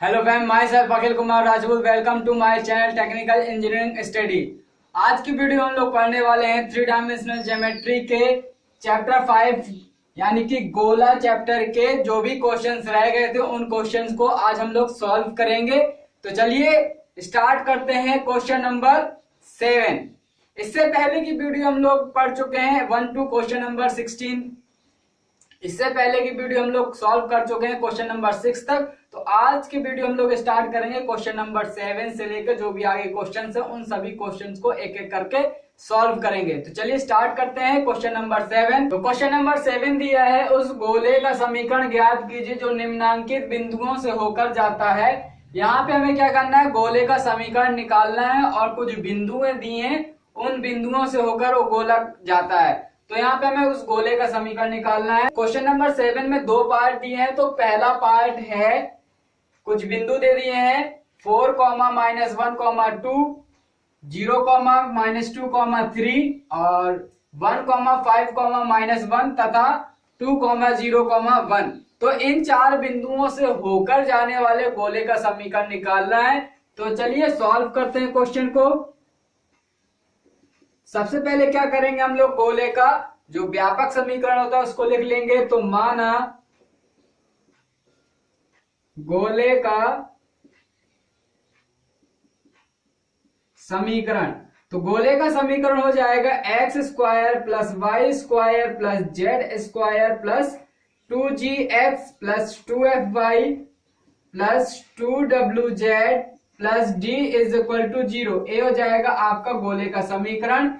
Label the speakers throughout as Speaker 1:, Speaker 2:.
Speaker 1: Hello fam, myself Akhil Kumar Rajput. Welcome to my channel technical engineering study. आज की video हम लोग पढ़ने वाले हैं थ्री डायमेंशनल ज्योमेट्री के चैप्टर 5 यानी कि गोला चैप्टर के जो भी क्वेश्चंस रह गए थे उन क्वेश्चंस को आज हम लोग सॉल्व करेंगे। तो चलिए स्टार्ट करते हैं क्वेश्चन नंबर 7। इससे पहले की वीडियो हम लोग पढ़ चुके हैं 1 to क्वेश्चन नंबर 16। इससे पहले की वीडियो हम लोग सॉल्व कर चुके हैं क्वेश्चन नंबर 6 तक। तो आज की वीडियो हम लोग स्टार्ट करेंगे क्वेश्चन नंबर 7 से लेकर जो भी आगे क्वेश्चंस है उन सभी क्वेश्चंस को एक एक करके सॉल्व करेंगे। तो चलिए स्टार्ट करते हैं क्वेश्चन नंबर 7। तो क्वेश्चन नंबर 7 दिया है, उस गोले का समीकरण ज्ञात कीजिए जो निम्नांकित बिंदुओं से होकर जाता है। यहाँ पे हमें क्या करना है, गोले का समीकरण निकालना है और कुछ बिंदुएं दी हैं, उन बिंदुओं से होकर वो गोला जाता है। तो यहाँ पे हमें उस गोले का समीकरण निकालना है। क्वेश्चन नंबर 7 में दो पार्ट दिए हैं। तो पहला पार्ट है, कुछ बिंदु दे दिए हैं 4, -1, 2, 0, -2, 3 और 1, 5, -1 तथा 2, 0, 1। तो इन चार बिंदुओं से होकर जाने वाले गोले का समीकरण निकालना है। तो चलिए सॉल्व करते हैं क्वेश्चन को। सबसे पहले क्या करेंगे, हम लोग गोले का जो व्यापक समीकरण होता है उसको लिख लेंगे। तो माना गोले का समीकरण, तो गोले का समीकरण हो जाएगा x² + y² + z² + 2gx + 2fy + 2wz + d = 0। ये हो जाएगा आपका गोले का समीकरण।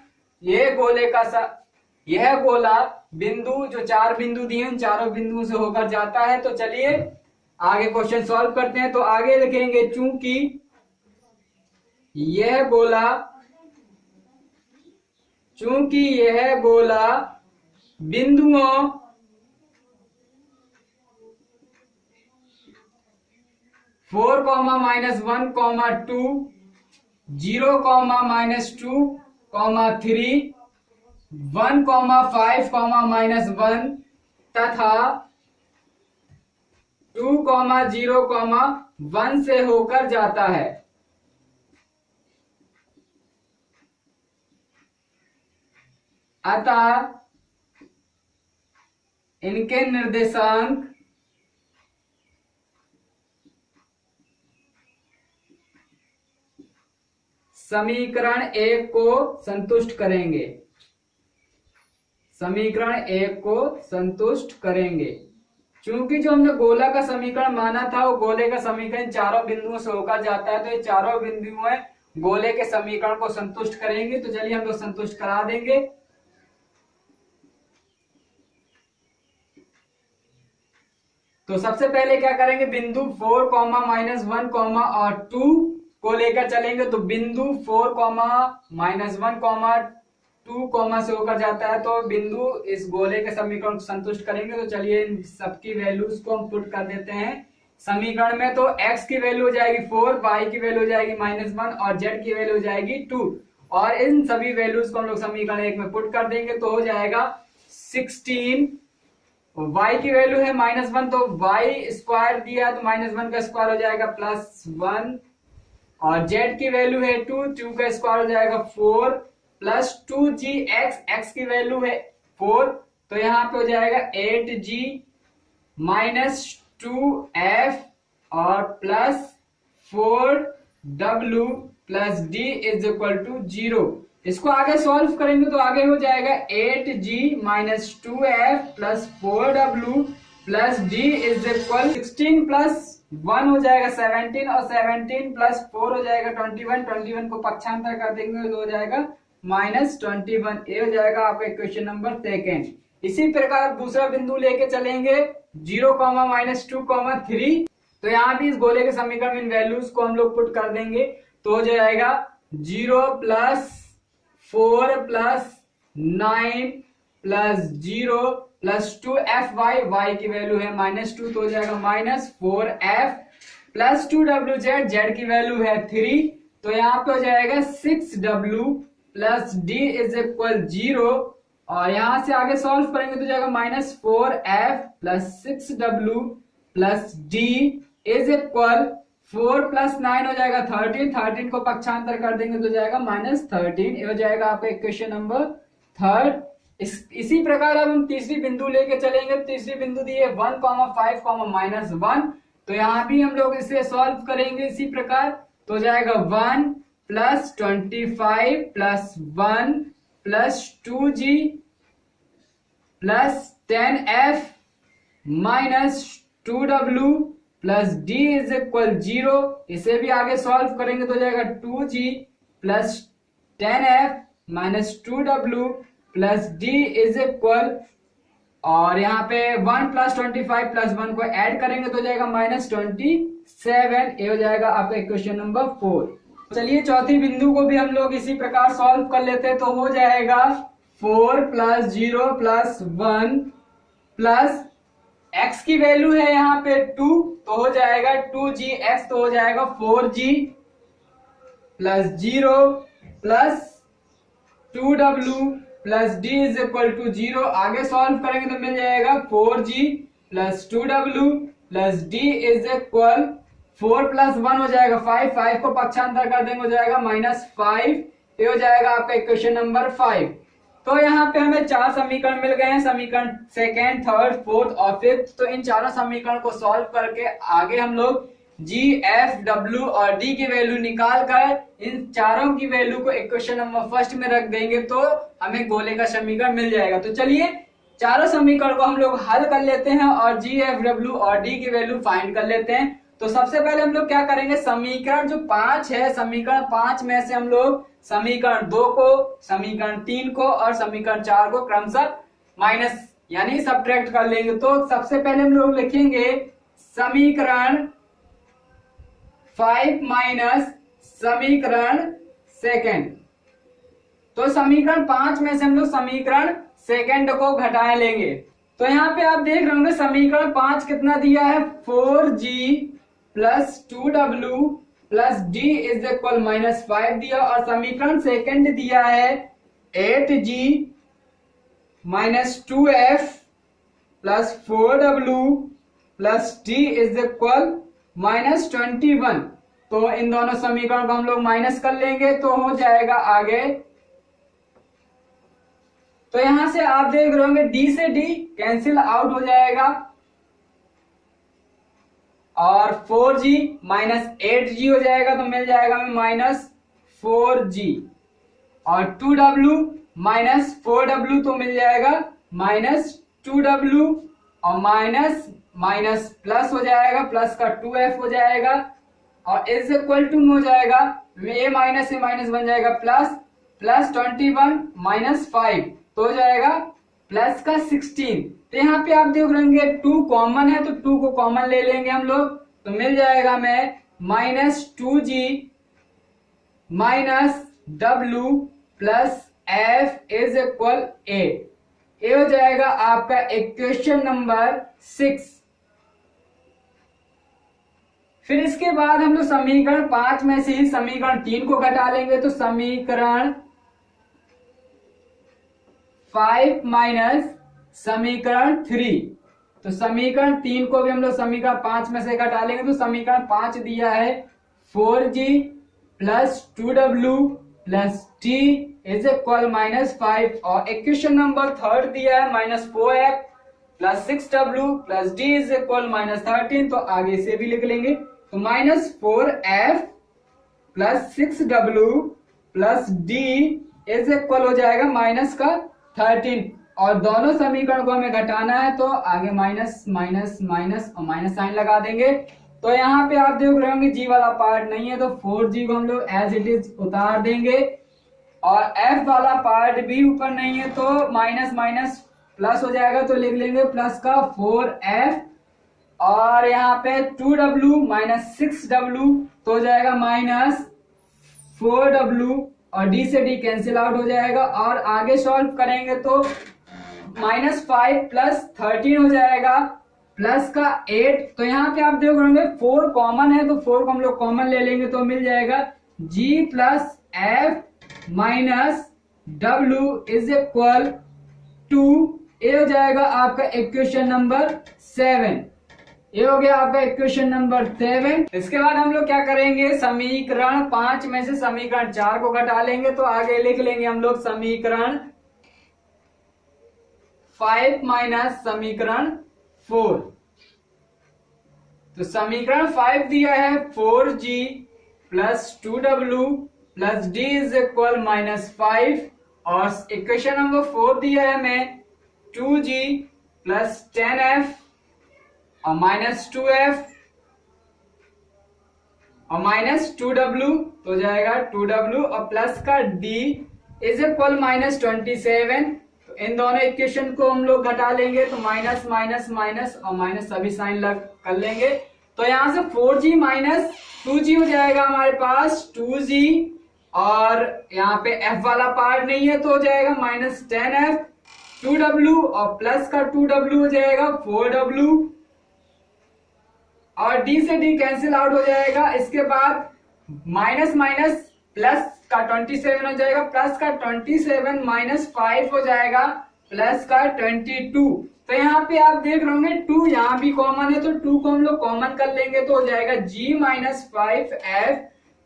Speaker 1: यह गोला बिंदु जो चार बिंदु दिए उन चारों बिंदुओं से होकर जाता है। तो चलिए आगे क्वेश्चन सॉल्व करते हैं। तो आगे लिखेंगे, चूंकि यह गोला बिंदुओं 4, -1, 2, 0, -2, 3, 1, 5, -1 तथा 2, 0, 1 से होकर जाता है। अतः इनके निर्देशांक समीकरण 1 को संतुष्ट करेंगे। समीकरण 1 को संतुष्ट करेंगे। चूंकि जो हमने गोला का समीकरण माना था वो गोले का समीकरण चारों बिंदुओं से होकर जाता है, तो ये चारों बिंदुएं गोले के समीकरण को संतुष्ट करेंगे। तो चलिए हम लोग संतुष्ट करा देंगे। तो सबसे पहले क्या करेंगे, बिंदु 4, -1, और 2 को लेकर चलेंगे। तो बिंदु 4, -1, 2 से होकर जाता है, तो बिंदु इस गोले के समीकरण को संतुष्ट करेंगे। तो चलिए इन सबकी वैल्यूज को हम पुट कर देते हैं समीकरण में। तो x की वैल्यू हो जाएगी 4, y की वैल्यू हो जाएगी -1 और z की वैल्यू हो जाएगी 2। और इन सभी वैल्यूज को हम लोग समीकरण 1 में पुट कर देंगे। तो हो जाएगा 16। y की वैल्यू है -1, तो y² दिया तो -1 का स्क्वायर हो जाएगा +1 और z की वैल्यू है 2 का स्क्वायर हो जाएगा 4 + 2gx, x की वैल्यू है 4, तो यहाँ पे हो जाएगा 8g - 2f और +4w + d = 0। इसको आगे सॉल्व करेंगे तो आगे हो जाएगा 8g - 2f + 4w + d = 16 + 1 हो जाएगा 17 और 17 + 4 हो जाएगा 21। 21 को पक्षांतर कर देंगे तो हो जाएगा -21। ये हो जाएगा आपका क्वेश्चन नंबर 2। इसी प्रकार दूसरा बिंदु लेके चलेंगे 0, -2, 3। तो यहाँ भी इस गोले के समीकरण में इन वैल्यूज को हम लोग पुट कर देंगे। तो हो जाएगा 0 + 4 + 9 + 0 + 2fy, y की वैल्यू है -2, तो हो जाएगा -4f + 2wz, z की वैल्यू है 3, तो यहाँ पे हो जाएगा 6w + d = 0। और यहां से आगे सॉल्व करेंगे तो जाएगा -4f + 6w + d = 4 प्लस 9 हो जाएगा 13, 13 को पक्षांतर कर देंगे तो हो जाएगा -13, ये हो जाएगा आपका इक्वेशन नंबर थर्ड। इसी प्रकार अब हम तीसरी बिंदु लेके चलेंगे। तीसरी बिंदु दी है 1, 5, -1, तो यहाँ भी हम लोग इसे सॉल्व करेंगे इसी प्रकार। तो हो जाएगा 1 + 25 + 1 + 2g + 10f - 2w + d = 0। इसे भी आगे सॉल्व करेंगे तो हो जाएगा 2g + 10f - 2w + d = और यहाँ पे 1 + 25 + 1 को ऐड करेंगे तो हो जाएगा -27। ये हो जाएगा आपका इक्वेशन नंबर 4। चलिए चौथी बिंदु को भी हम लोग इसी प्रकार सॉल्व कर लेते हैं। तो हो जाएगा 4 + 0 + 1 प्लस x की वैल्यू है यहाँ पे 2, तो हो जाएगा 2gx, तो हो जाएगा 4g + 0 + 2w + d = 0। आगे सॉल्व करेंगे तो मिल जाएगा 4g + 2w + d = 4 + 1 हो जाएगा 5, 5 को पक्षांतर कर देंगे हो जाएगा -5। ये हो जाएगा आपका इक्वेशन नंबर 5। तो यहाँ पे हमें 4 समीकरण मिल गए हैं, समीकरण सेकेंड, थर्ड, फोर्थ और फिफ्थ। तो इन चारों समीकरण को सॉल्व करके आगे हम लोग G, F, W और D की वैल्यू निकाल कर इन चारों की वैल्यू को इक्वेशन नंबर फर्स्ट में रख देंगे तो हमें गोले का समीकरण मिल जाएगा। तो चलिए चारों समीकरण को हम लोग हल कर लेते हैं और G, F, W और D की वैल्यू फाइंड कर लेते हैं। तो सबसे पहले हम लोग क्या करेंगे, समीकरण जो 5 है, समीकरण 5 में से हम लोग समीकरण 2 को, समीकरण 3 को और समीकरण 4 को क्रमशः माइनस यानी सब्ट्रैक्ट कर लेंगे। तो सबसे पहले हम लोग लिखेंगे समीकरण 5 माइनस समीकरण सेकंड। तो समीकरण 5 में से हम लोग समीकरण सेकंड को घटा लेंगे। तो यहाँ पे आप देख रहे होंगे समीकरण 5 कितना दिया है, 4g + 2w + d = -5 दिया, और समीकरण सेकंड दिया है 8g - 2f + 4w + d = -21। तो इन दोनों समीकरण को हम लोग माइनस कर लेंगे तो हो जाएगा आगे। तो यहां से आप देख रहे होंगे d से d कैंसिल आउट हो जाएगा और 4g - 8g हो जाएगा तो मिल जाएगा हमें -4g, और 2w - 4w तो मिल जाएगा -2w, और माइनस माइनस प्लस हो जाएगा, प्लस का 2f हो जाएगा और इज इक्वल टू हो जाएगा a माइनस ए माइनस बन जाएगा प्लस 21 - 5 तो हो जाएगा प्लस का 16। तो यहाँ पे आप देख रहे हैं 2 कॉमन है तो 2 को कॉमन ले लेंगे हम लोग तो मिल जाएगा हमें -2g - w + f = a। ये हो जाएगा आपका इक्वेशन नंबर 6। फिर इसके बाद हम लोग समीकरण 5 में से ही समीकरण 3 को घटा लेंगे तो समीकरण 5 माइनस समीकरण 3। तो समीकरण 3 को भी हम लोग समीकरण 5 में से घटा लेंगे तो समीकरण 5 दिया है 4g + 2w + t = -5, और इक्वेशन नंबर थर्ड दिया है -4f + 6w + d = -13। तो आगे से भी लिख लेंगे तो -4f + 6w + d हो जाएगा -13, और दोनों समीकरण को हमें घटाना है तो आगे माइनस माइनस माइनस और माइनस साइन लगा देंगे। तो यहाँ पे आप देख रहे होंगे g वाला पार्ट नहीं है तो 4g को हम लोग एज इट इज उतार देंगे, और f वाला पार्ट भी ऊपर नहीं है तो माइनस माइनस प्लस हो जाएगा तो लिख लेंगे प्लस का 4f, और यहाँ पे 2w - 6w तो हो जाएगा -4w, और d से d कैंसिल आउट हो जाएगा, और आगे सॉल्व करेंगे तो -5 + 13 हो जाएगा प्लस का 8। तो यहाँ पे आप देख रहे होंगे 4 कॉमन है तो 4 को हम लोग कॉमन ले लेंगे तो मिल जाएगा g + f - w = 2। ये हो जाएगा आपका इक्वेशन नंबर 7। ये हो गया आपका इक्वेशन नंबर 7। इसके बाद हम लोग क्या करेंगे, समीकरण 5 में से समीकरण 4 को घटा लेंगे, तो आगे लिख लेंगे हम लोग समीकरण 5 माइनस समीकरण 4। तो समीकरण 5 दिया है 4g plus 2w plus d is equal -5, और इक्वेशन नंबर 4 दिया है हमें 2g प्लस 10f और -2f और -2w, तो हो जाएगा 2w और प्लस का d इज इक्वल -27। तो इन दोनों इक्वेशन को हम लोग घटा लेंगे, तो माइनस माइनस माइनस और माइनस सभी साइन लग कर लेंगे। तो यहां से 4g माइनस 2g हो जाएगा हमारे पास 2g, और यहाँ पे f वाला पार्ट नहीं है तो हो जाएगा -10f, 2w और प्लस का 2w हो जाएगा 4w, और d से d कैंसिल आउट हो जाएगा। इसके बाद माइनस माइनस प्लस का 27 हो जाएगा, प्लस का 27 -5 हो जाएगा, प्लस का 22। तो यहाँ पे आप देख रहे होंगे 2 यहाँ भी कॉमन है, तो 2 को हम लोग कॉमन कर लेंगे, तो हो जाएगा g -5f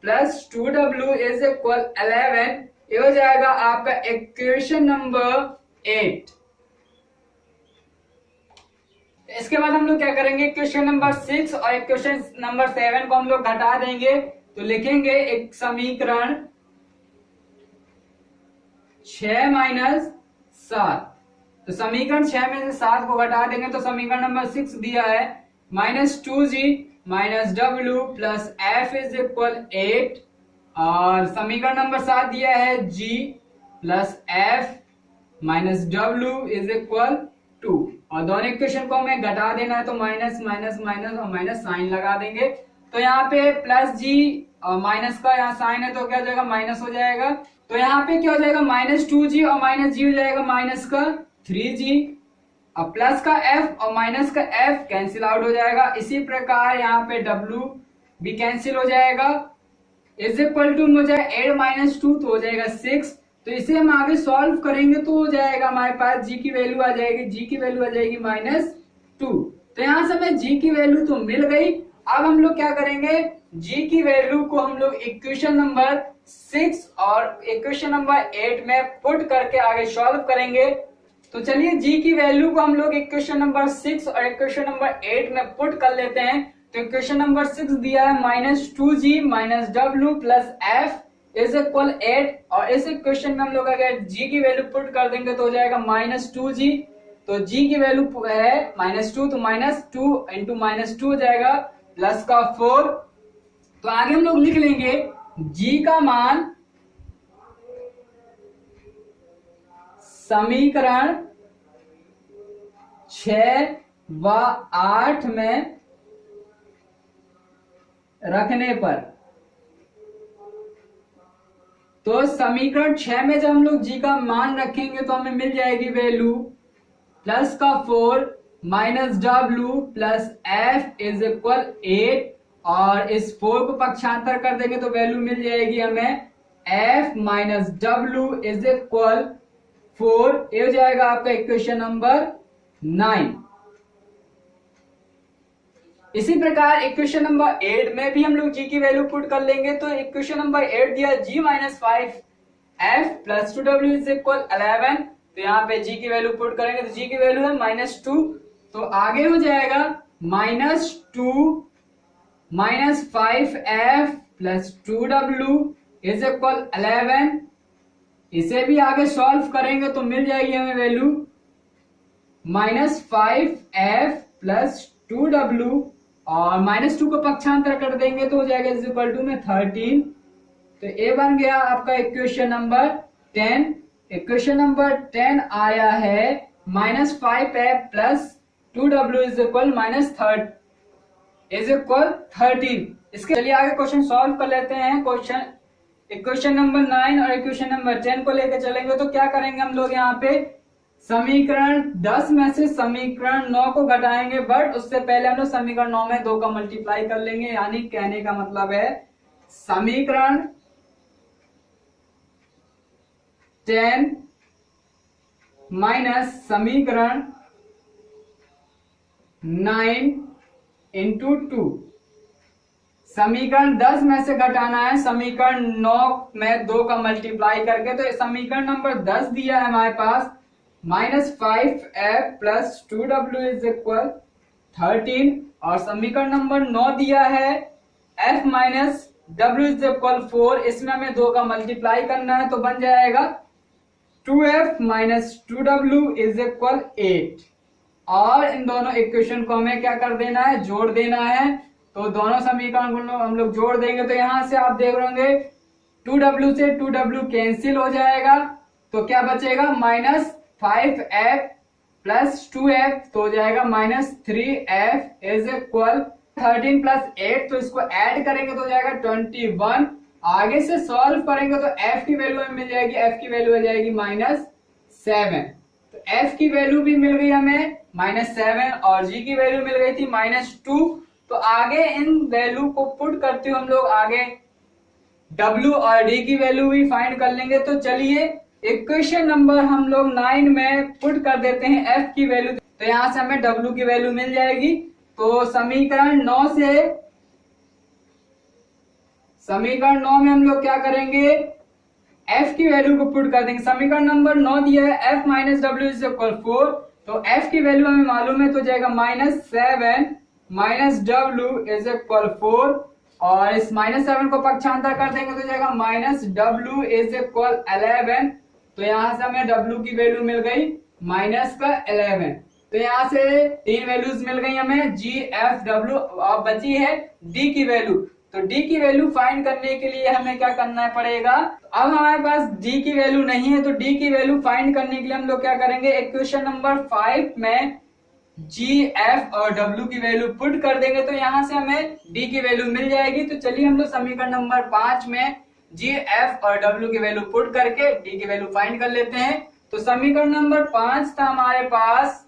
Speaker 1: plus 2w is equal 11। ये हो जाएगा आपका इक्वेशन नंबर 8। इसके बाद हम लोग क्या करेंगे, इक्वेशन नंबर 6 और इक्वेशन नंबर 7 को हम लोग घटा देंगे, तो लिखेंगे एक समीकरण 6 माइनस 7। तो समीकरण 6 में से 7 को घटा देंगे, तो समीकरण नंबर 6 दिया है -2g minus w plus f is equal 8, और समीकरण नंबर 7 दिया है g plus f minus w is equal 2, और दोनों इक्वेशन को हमें घटा देना है, तो माइनस माइनस माइनस और माइनस साइन लगा देंगे। तो यहाँ पे प्लस जी और माइनस का यहाँ साइन है, तो क्या हो जाएगा, माइनस हो जाएगा। तो यहाँ पे क्या हो जाएगा, -2g और -g हो जाएगा माइनस का 3g, और प्लस का f और माइनस का f कैंसिल आउट हो जाएगा। इसी प्रकार यहाँ पे w भी कैंसिल हो जाएगा, इज इक्वल टू हो जाएगा 8 - 2, तो हो जाएगा 6। तो इसे हम आगे सॉल्व करेंगे, तो हो जाएगा हमारे पास g की वैल्यू आ जाएगी, g की वैल्यू आ जाएगी -2। तो यहाँ से हमें g की वैल्यू तो मिल गई। अब हम लोग क्या करेंगे, g की वैल्यू को हम लोग इक्वेशन नंबर 6 और इक्वेशन नंबर 8 में पुट करके आगे सॉल्व करेंगे। तो चलिए g की वैल्यू को हम लोग इक्वेशन नंबर 6 और इक्वेशन नंबर 8 में पुट कर लेते हैं। तो इक्वेशन नंबर 6 दिया है -2g minus w plus f is equal 8, और इस इक्वेशन में हम लोग अगर g की वैल्यू पुट कर देंगे तो हो जाएगा -2g। तो g की वैल्यू है -2, तो -2 इंटू -2 हो जाएगा प्लस का 4। तो आगे हम लोग लिख लेंगे g का मान समीकरण 6 व 8 में रखने पर। तो समीकरण 6 में जब हम लोग g का मान रखेंगे तो हमें मिल जाएगी वैल्यू प्लस का 4 minus w plus f is equal 8, और इस 4 को पक्षांतर कर देंगे तो वैल्यू मिल जाएगी हमें f minus w is equal 4। ये हो जाएगा आपका इक्वेशन नंबर 9। इसी प्रकार इक्वेशन नंबर 8 में भी हम लोग g की वैल्यू पुट कर लेंगे। तो इक्वेशन नंबर 8 दिया g -5f plus 2w is equal 11। तो यहाँ पे g की वैल्यू पुट करेंगे, तो g की वैल्यू है -2, तो आगे हो जाएगा -2 -5f plus 2w is equal 11। इसे भी आगे सॉल्व करेंगे तो मिल जाएगी हमें वैल्यू -5f प्लस 2w, और -2 को पक्षांतर कर देंगे तो हो जाएगा इज इक्वल टू में 13। तो ये बन गया आपका इक्वेशन नंबर 10। इक्वेशन नंबर 10 आया है -5f plus 2w is equal -13। इसके चलिए आगे क्वेश्चन सॉल्व कर लेते हैं। क्वेश्चन इक्वेशन नंबर 9 और इक्वेशन नंबर 10 को लेकर चलेंगे। तो क्या करेंगे हम लोग, यहाँ पे समीकरण 10 में से समीकरण 9 को घटाएंगे, बट उससे पहले हम लोग समीकरण 9 में 2 का मल्टीप्लाई कर लेंगे। यानी कहने का मतलब है समीकरण 10 माइनस समीकरण 9 इंटू 2। समीकरण 10 में से घटाना है समीकरण 9 में 2 का मल्टीप्लाई करके। तो समीकरण नंबर 10 दिया है हमारे पास -5f plus 2w is equal 13, और समीकरण नंबर 9 दिया है f minus w is equal 4। इसमें हमें 2 का मल्टीप्लाई करना है, तो बन जाएगा 2f minus 2w is equal 8। और इन दोनों इक्वेशन को हमें क्या कर देना है, जोड़ देना है। तो दोनों समीकरण को हम लोग जोड़ देंगे, तो यहां से आप देख रहे होंगे 2w से 2w कैंसिल हो जाएगा, तो क्या बचेगा -5f प्लस 2f, तो हो जाएगा -3f इज इक्वल 13 प्लस 8। तो इसको ऐड करेंगे तो हो जाएगा 21। आगे से सॉल्व करेंगे तो f की वैल्यू हमें मिल जाएगी, f की वैल्यू हो जाएगी -7। तो f की वैल्यू भी मिल गई हमें -7 और g की वैल्यू मिल गई थी -2। तो आगे इन वैल्यू को पुट करते हुए हम लोग आगे w और d की वैल्यू भी फाइंड कर लेंगे। तो चलिए इक्वेशन नंबर हम लोग 9 में पुट कर देते हैं f की वैल्यू। तो यहां से हमें w की वैल्यू मिल जाएगी। तो समीकरण 9 में हम लोग क्या करेंगे, f की वैल्यू को पुट कर देंगे। समीकरण नंबर 9 दिया है f minus w is equal 4, तो f की वैल्यू हमें मालूम है, तो जाएगा -7 माइनस w इज इक्वल 4, और इस -7 को पक्षांतर कर देंगे तो जाएगा -w इज इक्वल 11। तो यहां से हमें w की वैल्यू मिल गई -11। तो यहाँ से 3 वैल्यूज मिल गई हमें g, f, w, और बची है d की वैल्यू। तो d की वैल्यू फाइंड करने के लिए हमें क्या करना पड़ेगा, अब हमारे पास d की वैल्यू नहीं है, तो d की वैल्यू फाइंड करने के लिए हम लोग क्या करेंगे, इक्वेशन नंबर 5 में g, f और w की वैल्यू पुट कर देंगे, तो यहाँ से हमें d की वैल्यू मिल जाएगी। तो चलिए हम लोग समीकरण नंबर 5 में g, f और w की वैल्यू पुट करके d की वैल्यू फाइंड कर लेते हैं। तो समीकरण नंबर 5 था हमारे पास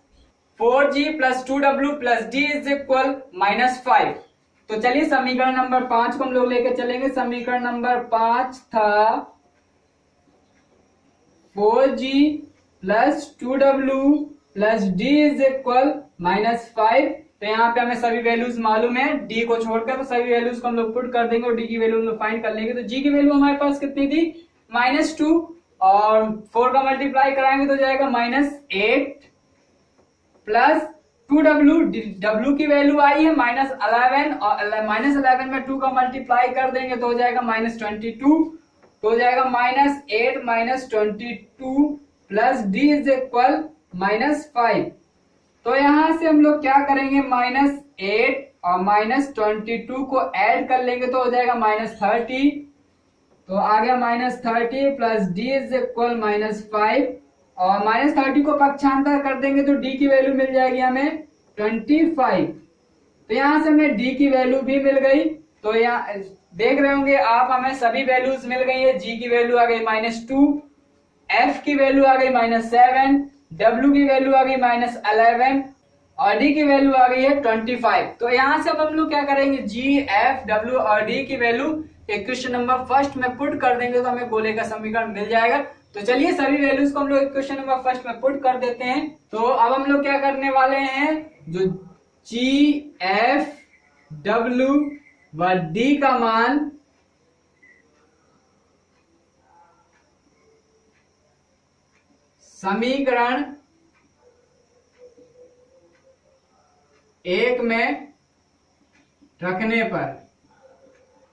Speaker 1: 4g plus 2w plus d is equal -5। तो चलिए समीकरण नंबर 5 को हम लोग लेके चलेंगे। समीकरण नंबर 5 था 4g plus 2w plus d is equal -5। तो यहाँ पे हमें सभी वैल्यूज मालूम है, d को छोड़कर तो सभी वैल्यूज को हम लोग पुट कर देंगे और d की वैल्यू हम लोग फाइंड कर लेंगे। तो g की वैल्यू हमारे पास कितनी थी, -2, और 4 का मल्टीप्लाई कराएंगे तो जाएगा -8 प्लस 2w, w की वैल्यू आई है -11, और -11 में 2 का मल्टीप्लाई कर देंगे तो हो जाएगा -22। तो हो जाएगा -8 minus 22 plus d is equal -5। तो यहां से हम लोग क्या करेंगे, -8 और -22 को ऐड कर लेंगे तो हो जाएगा -30। तो आ गया -30 प्लस d इज इक्वल -5, और -30 को पक्षांतर कर देंगे तो d की वैल्यू मिल जाएगी हमें 25। तो यहां से हमें d की वैल्यू भी मिल गई। तो यहाँ देख रहे होंगे आप, हमें सभी वैल्यूज मिल गई है। g की वैल्यू आ गई -2, f की वैल्यू आ गई -7, w की वैल्यू आ गई -11 और d की वैल्यू आ गई है 25। तो यहाँ से अब हम लोग क्या करेंगे, g, f, w और d की वैल्यू इक्वेशन नंबर फर्स्ट में पुट कर देंगे तो हमें गोले का समीकरण मिल जाएगा। तो चलिए सभी वैल्यूज को हम लोग इक्वेशन नंबर फर्स्ट में पुट कर देते हैं। तो अब हम लोग क्या करने वाले हैं, जो g, f, w व d का मान समीकरण 1 में रखने पर,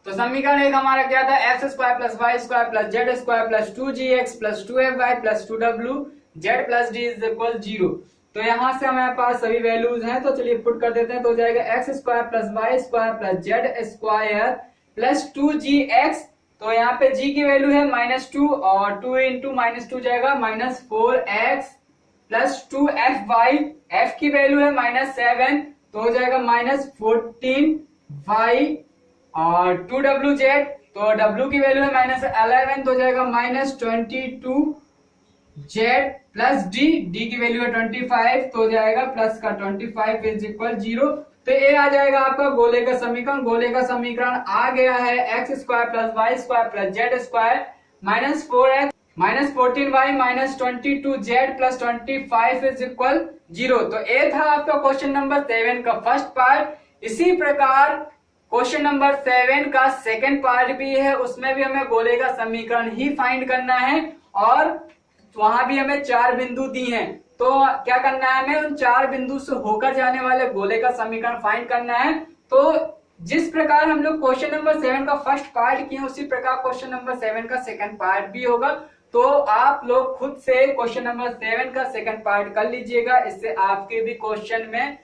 Speaker 1: तो समीकरण 1 हमारा क्या था, x square plus y square plus z square plus 2gx plus 2fy plus 2wz plus d is equal 0। तो यहां से हमारे पास सभी वैल्यूज हैं, तो चलिए पुट कर देते हैं। तो हो जाएगा x square plus y square plus z square plus 2gx। तो यहाँ पे g की वैल्यू है -2 और 2 इंटू -2 जाएगा -4x प्लस 2fy, f की वैल्यू है -7 तो हो जाएगा -14y और 2wz, तो w की वैल्यू है -11 तो हो जाएगा -22z प्लस d की वैल्यू है 25 तो हो जाएगा प्लस का 25 इज इक्वल 0। तो ये आ जाएगा आपका गोले का समीकरण। गोले का समीकरण आ गया है x square plus y square plus z square -4x -14y -22z plus 25 is equal 0। तो ये था आपका क्वेश्चन नंबर 7 का फर्स्ट पार्ट। इसी प्रकार क्वेश्चन नंबर 7 का सेकंड पार्ट भी है, उसमें भी हमें गोले का समीकरण ही फाइंड करना है और वहां भी हमें 4 बिंदु दी हैं। तो क्या करना है, हमें उन 4 बिंदु से होकर जाने वाले गोले का समीकरण फाइंड करना है। तो जिस प्रकार हम लोग क्वेश्चन नंबर 7 का फर्स्ट पार्ट किए उसी प्रकार क्वेश्चन नंबर 7 का सेकंड पार्ट भी होगा। तो आप लोग खुद से क्वेश्चन नंबर 7 का सेकंड पार्ट कर लीजिएगा, इससे आपके भी क्वेश्चन में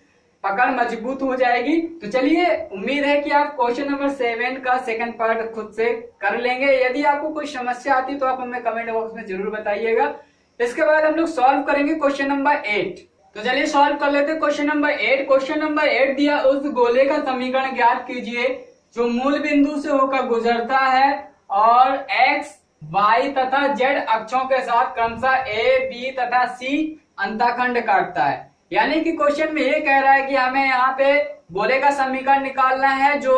Speaker 1: पकड़ मजबूत हो जाएगी। तो चलिए, उम्मीद है कि आप क्वेश्चन नंबर 7 का सेकंड पार्ट खुद से कर लेंगे। यदि आपको कोई समस्या आती तो आप हमें कमेंट बॉक्स में जरूर बताइएगा। इसके बाद हम लोग सॉल्व करेंगे क्वेश्चन नंबर 8। तो चलिए सॉल्व कर लेते हैं क्वेश्चन नंबर 8। क्वेश्चन नंबर 8 दिया, उस गोले का समीकरण ज्ञात कीजिए जो मूल बिंदु से होकर गुजरता है और x, y तथा z अक्षों के साथ क्रमशः a, b तथा c अंतःखंड काटता है। यानी कि क्वेश्चन में ये कह रहा है कि हमें यहाँ पे गोले का समीकरण निकालना है जो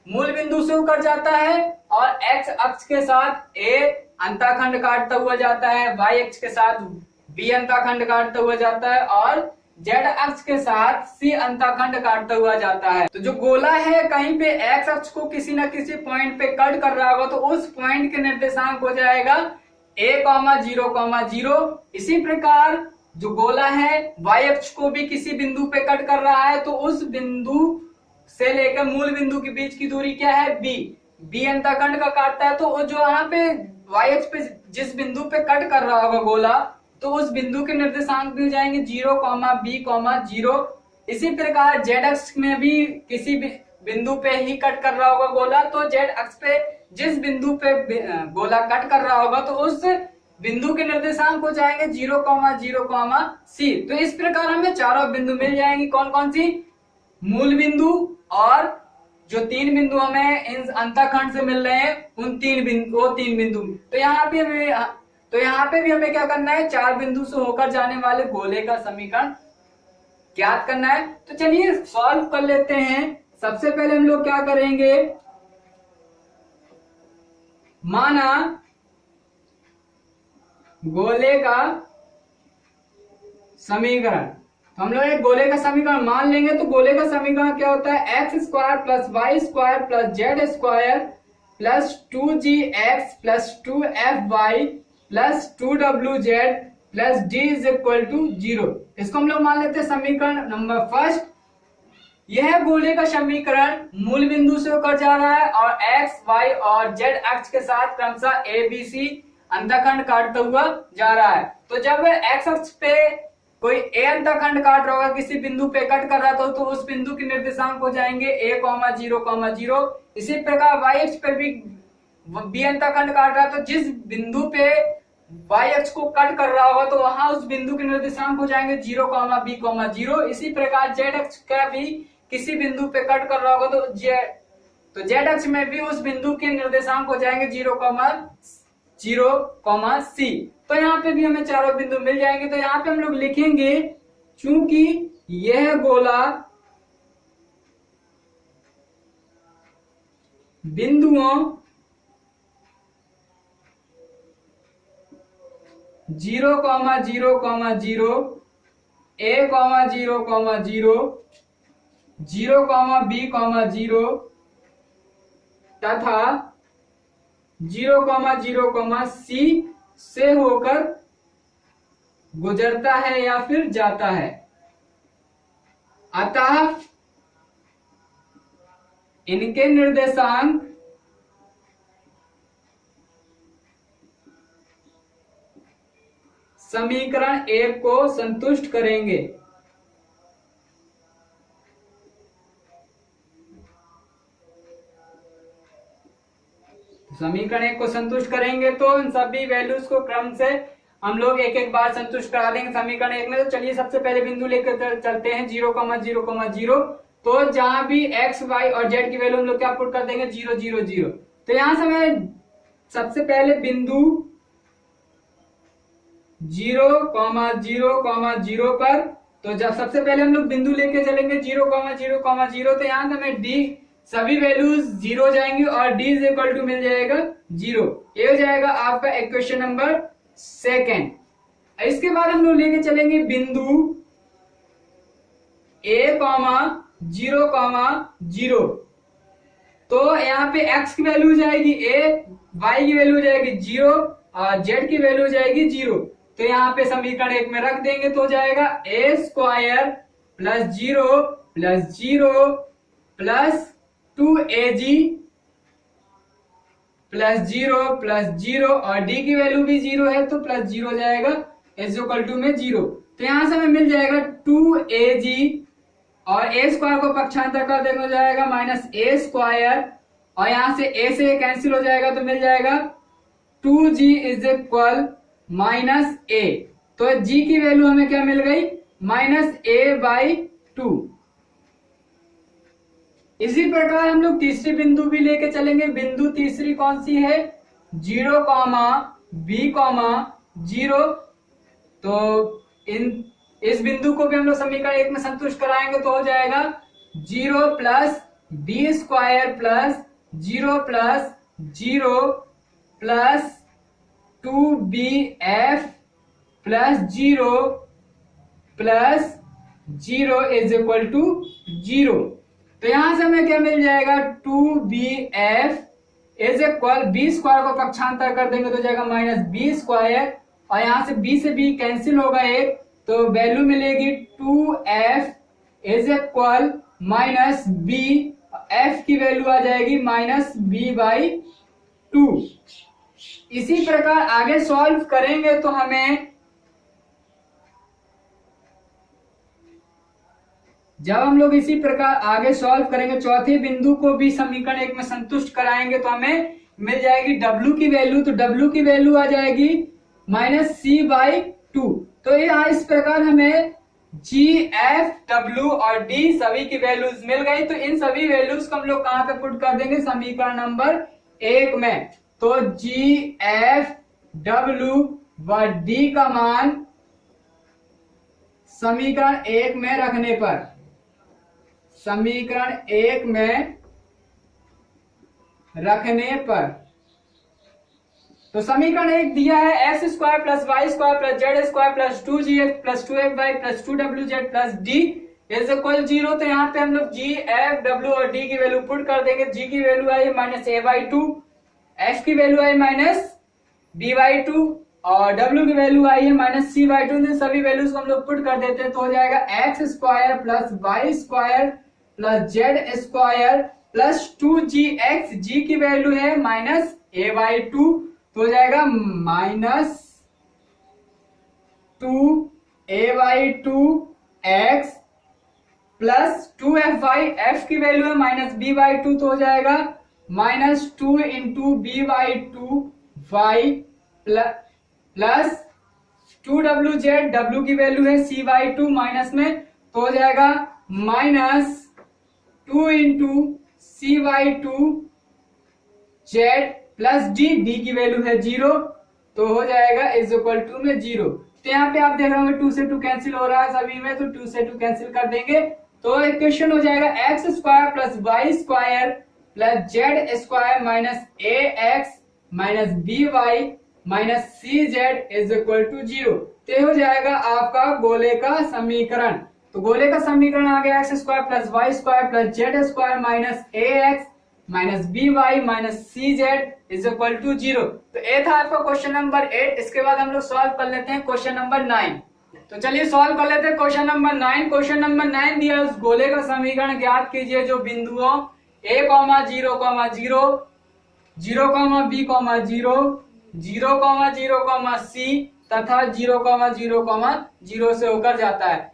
Speaker 1: मूल बिंदु से होकर जाता है और x अक्ष के साथ a अंतःखंड काटता हुआ जाता है, y अक्ष के साथ b अंतःखंड काटता हुआ जाता है और z अक्ष के साथ c अंतःखंड काटता हुआ जाता है। तो जो गोला है कहीं पे x अक्ष को किसी न किसी पॉइंट पे कट कर रहा होगा तो उस पॉइंट के निर्देशांक हो जाएगा a, 0, 0। इसी प्रकार जो गोला है y अक्ष को भी किसी बिंदु पे कट कर रहा है तो उस बिंदु से लेकर मूल बिंदु के बीच की दूरी क्या है, b अंतःखंड का काटता है। तो जो यहाँ पे y अक्ष पे जिस बिंदु पे कट कर रहा होगा गोला तो उस बिंदु के निर्देशांक भी हो जाएंगे 0, b, 0। इसी प्रकार z अक्ष में भी किसी बिंदु पे ही कट कर रहा होगा गोला तो z अक्ष पे जिस बिंदु पे गोला कट कर रहा होगा तो उस बिंदु के निर्देशांक हो जाएंगे 0, 0, c। तो इस प्रकार हमें चारों बिंदु मिल जाएंगी। कौन कौन सी, मूल बिंदु और जो 3 बिंदु हमें इन अंतःखंड से मिल रहे हैं उन 3 बिंदु। तो यहाँ पे भी हमें क्या करना है, 4 बिंदु से होकर जाने वाले गोले का समीकरण ज्ञात करना है। तो चलिए सॉल्व कर लेते हैं। सबसे पहले हम लोग क्या करेंगे, माना गोले का समीकरण, तो हम लोग एक गोले का समीकरण मान लेंगे। तो गोले का समीकरण क्या होता है, x² + y² + z² plus 2gx plus 2fy plus 2wz plus d = 0। इसको हम लोग मान लेते हैं समीकरण नंबर फर्स्ट। यह गोले का समीकरण मूल बिंदु से होकर जा रहा है और x, y और z अक्ष के साथ क्रमशः a, b, c अंतःखंड काटता हुआ जा रहा है। तो जब x अक्ष पे कोई a अंतःखंड काट रहा होगा, किसी बिंदु पे कट कर रहा था तो उस बिंदु के निर्देशांक हो जाएंगे a, 0, 0। इसी प्रकार y अक्ष पे भी b अंतःखंड काट रहा है तो जिस बिंदु पे y अक्ष को कट कर रहा होगा तो वहां उस बिंदु के निर्देशांक हो जाएंगे 0, b, 0। इसी प्रकार z अक्ष का भी किसी बिंदु पे कट कर रहा होगा तो z अक्ष में भी उस बिंदु के निर्देशांक हो जाएंगे 0, 0, c। तो यहाँ पे भी हमें चारों बिंदु मिल जाएंगे। तो यहाँ पे हम लोग लिखेंगे, चूंकि यह गोला बिंदुओं 0, 0, 0, a, 0, 0, 0, b, 0 तथा 0, 0, c से होकर गुजरता है या फिर जाता है। अतः इनके निर्देशांक समीकरण 1 को संतुष्ट करेंगे। समीकरण 1 को संतुष्ट करेंगे तो इन सभी वैल्यूज को क्रम से हम लोग एक एक बार संतुष्ट करा देंगे समीकरण 1 में। तो चलिए सबसे पहले बिंदु लेकर चलते हैं 0, 0, 0। तो जहां भी x, y और z की वैल्यू हम लोग क्या पुट कर देंगे 0, 0, 0। तो यहां से हमें सबसे पहले बिंदु 0, 0, 0 पर, तो जब सबसे पहले हम लोग बिंदु लेके चलेंगे 0, 0, 0। तो यहाँ से हमें d सभी वैल्यूज 0 हो जाएंगी और d = मिल जाएगा 0। ये हो जाएगा आपका इक्वेशन नंबर सेकेंड। इसके बाद हम लोग लेके चलेंगे बिंदु a, 0,0। तो यहाँ पे x की वैल्यू हो जाएगी a, y की वैल्यू हो जाएगी 0 और z की वैल्यू हो जाएगी 0। तो यहाँ पे समीकरण 1 में रख देंगे तो हो जाएगा a square plus 0 plus 0 plus 2ab plus 0 plus 0 और d की वैल्यू भी 0 है तो प्लस 0 हो जाएगा इज इक्वल टू में 0। तो यहां से हमें मिल जाएगा 2ab और a स्क्वायर को पक्षांतर कर देंगे हो जाएगा माइनस a स्क्वायर और यहां से a से कैंसिल हो जाएगा तो मिल जाएगा 2g is equal minus a। तो g की वैल्यू हमें क्या मिल गई माइनस a/2। इसी प्रकार हम लोग तीसरी बिंदु भी लेके चलेंगे। बिंदु तीसरी कौन सी है 0, b, 0। तो इस बिंदु को भी हम लोग समीकरण 1 में संतुष्ट कराएंगे तो हो जाएगा 0 plus b square plus 0 plus 0 plus 2bf plus 0 plus 0 is equal to 0। तो यहां से हमें क्या मिल जाएगा 2bf is equal B square को पक्षांतर कर देंगे तो जाएगा माइनस बी स्क्वायर और यहां से b से b कैंसिल होगा एक तो वैल्यू मिलेगी 2f is equal minus b, f की वैल्यू आ जाएगी माइनस b/2। इसी प्रकार आगे सॉल्व करेंगे तो हमें जब हम लोग इसी प्रकार आगे सॉल्व करेंगे चौथे बिंदु को भी समीकरण 1 में संतुष्ट कराएंगे तो हमें मिल जाएगी W की वैल्यू। तो W की वैल्यू आ जाएगी माइनस c/2। तो यहाँ इस प्रकार हमें G, F, W और D सभी की वैल्यूज मिल गई। तो इन सभी वैल्यूज को हम लोग कहां पे पुट कर देंगे समीकरण नंबर 1 में। तो G, F, W व D का मान समीकरण 1 में रखने पर तो समीकरण 1 दिया है x square plus y square plus z square plus 2gx plus 2fy plus 2wz plus d is equal 0। तो यहाँ पे हम लोग g, f, w और d की वैल्यू पुट कर देंगे। g की वैल्यू आई माइनस a/2, f की वैल्यू आई माइनस b/2 और w की वैल्यू आई है माइनस c/2। सभी वैल्यूज को हम लोग पुट कर देते हैं तो हो जाएगा x square plus y square plus z square plus 2gx, g की वैल्यू है माइनस a/2 तो हो जाएगा minus 2a/2 x plus 2fy, f की वैल्यू है माइनस b/2 तो हो जाएगा minus 2 into b/2 y plus 2wz, w की वैल्यू है c/2 माइनस में तो हो जाएगा minus 2 into c/2 z plus d, d की वैल्यू है 0 तो हो जाएगा इज इक्वल टू में 0। तो यहाँ पे आप देख रहे होंगे 2 से 2 कैंसिल हो रहा है सभी में तो 2 से 2 कैंसिल कर देंगे तो इक्वेशन हो जाएगा x square plus y square plus z square minus ax minus by minus cz is equal to 0। तो हो जाएगा आपका गोले का समीकरण। तो गोले का समीकरण आ गया x square plus y square plus z square minus ax minus by minus cz is equal to 0। तो ये था आपका क्वेश्चन नंबर 8। इसके बाद हम लोग सॉल्व कर लेते हैं क्वेश्चन नंबर 9। तो चलिए सॉल्व कर लेते हैं क्वेश्चन नंबर 9। क्वेश्चन नंबर 9 दिया उस गोले का समीकरण ज्ञात कीजिए जो बिंदुओं a, 0, 0, 0, b, 0, 0, 0, c तथा 0, 0, 0 से होकर जाता है।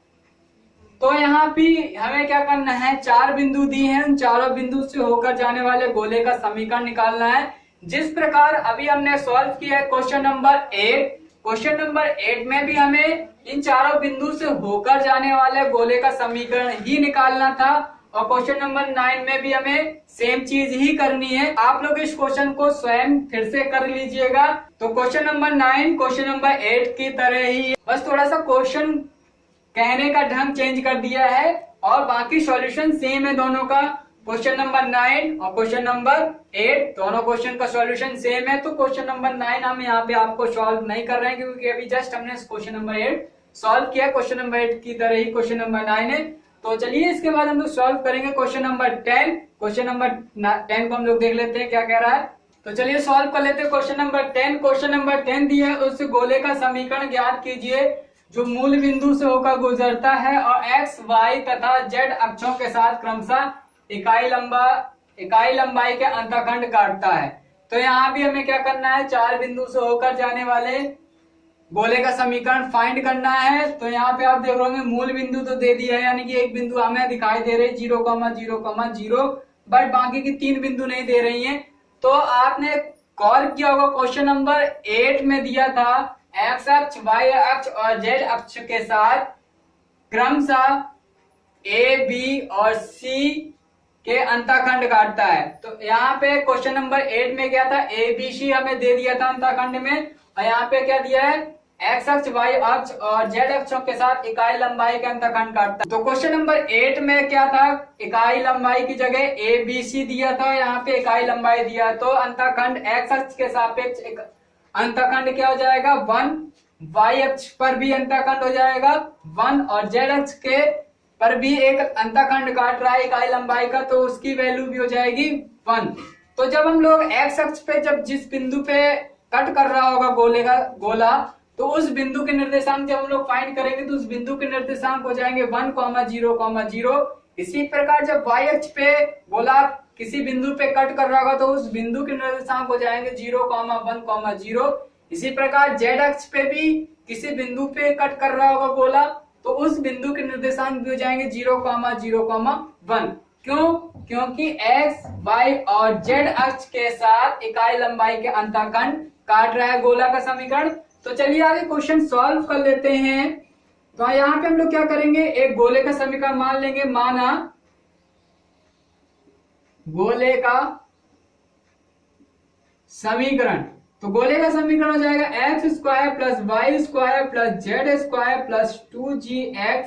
Speaker 1: तो यहाँ भी हमें क्या करना है 4 बिंदु दिए हैं उन चारों बिंदु से होकर जाने वाले गोले का समीकरण निकालना है। जिस प्रकार अभी हमने सॉल्व किया है क्वेश्चन नंबर 8, क्वेश्चन नंबर 8 में भी हमें इन चारों बिंदु से होकर जाने वाले गोले का समीकरण ही निकालना था और क्वेश्चन नंबर 9 में भी हमें सेम चीज ही करनी है। आप लोग इस क्वेश्चन को स्वयं फिर से कर लीजिएगा। तो क्वेश्चन नंबर 9 क्वेश्चन नंबर 8 की तरह ही बस थोड़ा सा क्वेश्चन कहने का ढंग चेंज कर दिया है और बाकी सॉल्यूशन सेम है दोनों का। क्वेश्चन नंबर 9 और क्वेश्चन नंबर 8 दोनों क्वेश्चन का सॉल्यूशन सेम है। तो क्वेश्चन नंबर 9 हम यहाँ पे आपको सॉल्व नहीं कर रहे हैं क्योंकि अभी जस्ट हमने क्वेश्चन नंबर 8 सॉल्व किया। क्वेश्चन नंबर 8 की तरह ही क्वेश्चन नंबर 9 है। तो चलिए इसके बाद हम लोग सॉल्व करेंगे क्वेश्चन नंबर 10। क्वेश्चन नंबर 10 को हम लोग देख लेते हैं क्या कह रहा है। तो चलिए सॉल्व कर लेते हैं क्वेश्चन नंबर 10। क्वेश्चन नंबर 10 दिया है, उस गोले का समीकरण ज्ञात कीजिए जो मूल बिंदु से होकर गुजरता है और x, y तथा z अक्षों के साथ क्रमशः इकाई लंबाई के अंतखंड काटता है। तो यहाँ भी हमें क्या करना है, चार बिंदु से होकर जाने वाले गोले का समीकरण फाइंड करना है। तो यहाँ पे आप देख रहे होंगे मूल बिंदु तो दे दिया है, यानी कि एक बिंदु हमें दिखाई दे रही 0,0,0, बट बाकी की तीन बिंदु नहीं दे रही हैं। तो आपने गौर किया होगा क्वेश्चन नंबर 8 में दिया था एक्स अक्ष, वाई अक्ष और जेड अक्ष के साथ क्रमशः ए, बी और सी के अंतखंड काटता है। तो यहाँ पे क्वेश्चन नंबर 8 में क्या था, ए बी सी हमें दे दिया था अंतखंड में, और यहाँ पे क्या दिया है, एक्स अक्ष, वाई अक्ष और जेड अक्षों के साथ इकाई लंबाई के अंतखंड काटता है। तो क्वेश्चन नंबर 8 में क्या था, इकाई लंबाई की जगह ए बी सी दिया था, यहाँ पे इकाई लंबाई दिया। तो अंतखंड एक्स अक्ष के सापेक्ष अंतखंड क्या हो जाएगा 1, वाई अक्ष पर भी अंतखंड हो जाएगा 1 और जेड अक्ष के पर भी एक अंतखंड काट रहा है इकाई लंबाई का, तो उसकी वैल्यू भी हो जाएगी 1। तो जब हम लोग एक्स अक्ष पे जब जिस बिंदु पे कट कर रहा होगा गोला, तो उस बिंदु के निर्देशांक जब हम लोग फाइंड करेंगे तो उस बिंदु के निर्देशांक हो जाएंगे 1,0,0। इसी प्रकार जब वाई अक्ष पे गोला किसी बिंदु पे कट कर रहा होगा तो उस बिंदु के निर्देशांक हो जाएंगे 0,1,0। इसी प्रकार जेड अक्ष पे भी किसी बिंदु पे कट कर रहा होगा गोला तो उस बिंदु के निर्देशांक भी हो जाएंगे 0,0,1। क्यों? क्योंकि एक्स, वाई और जेड अक्ष के साथ इकाई लंबाई के अंतखंड काट रहा है गोला का समीकरण। तो चलिए आगे क्वेश्चन सॉल्व कर लेते हैं। तो यहाँ पे हम लोग क्या करेंगे, एक गोले का समीकरण मान लेंगे, माना गोले का समीकरण। तो गोले का समीकरण हो जाएगा x square plus y square plus z square plus 2gx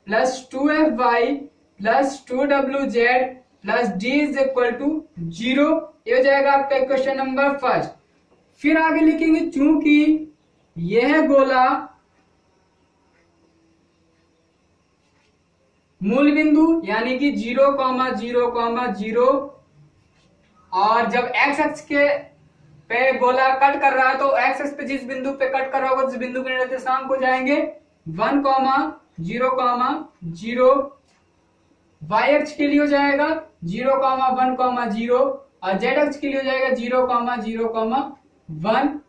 Speaker 1: plus 2fy plus 2wz plus d is equal to 0। ये हो जाएगा आपका क्वेश्चन नंबर फर्स्ट। फिर आगे लिखेंगे चूंकि यह गोला मूल बिंदु यानी कि 0,0,0 और जब एक्स अक्ष के पे गोला कट कर रहा है तो एक्स अक्ष पे जिस बिंदु पे कट कर रहा होगा उस बिंदु के निर्देशांक हो जाएंगे 1,0,0। वाई अक्ष के लिए हो जाएगा 0,1,0 और जेड अक्ष के लिए हो जाएगा 0,0,1।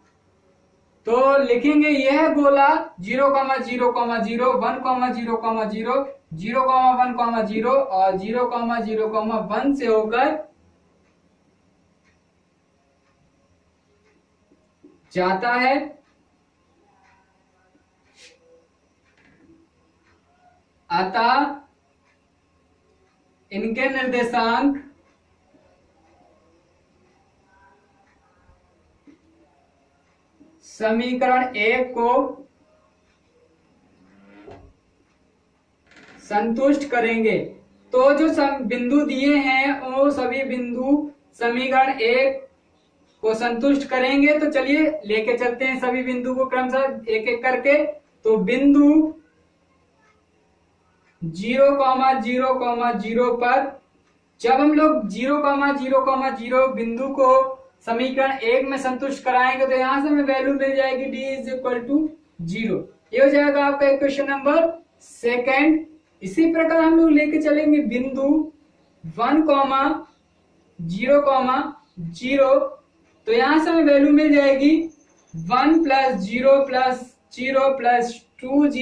Speaker 1: तो लिखेंगे यह गोला 0,0,0, 1,0,0, 0,1,0 और 0,0,1 से होकर जाता है। अतः इनके निर्देशांक समीकरण 1 को संतुष्ट करेंगे। तो जो बिंदु दिए हैं वो सभी बिंदु समीकरण 1 को संतुष्ट करेंगे। तो चलिए लेके चलते हैं सभी बिंदु को क्रमशः एक एक करके। तो बिंदु 0,0,0 पर जब हम लोग 0,0,0 बिंदु को समीकरण 1 में संतुष्ट कराएंगे तो यहां से हमें वैल्यू मिल जाएगी d इज इक्वल टू 0। ये हो जाएगा आपका इक्वेशन नंबर सेकंड। इसी प्रकार हम लोग लेके चलेंगे बिंदु 1,0,0, तो यहां से हमें वैल्यू मिल जाएगी 1 plus 0 plus 0 plus 2g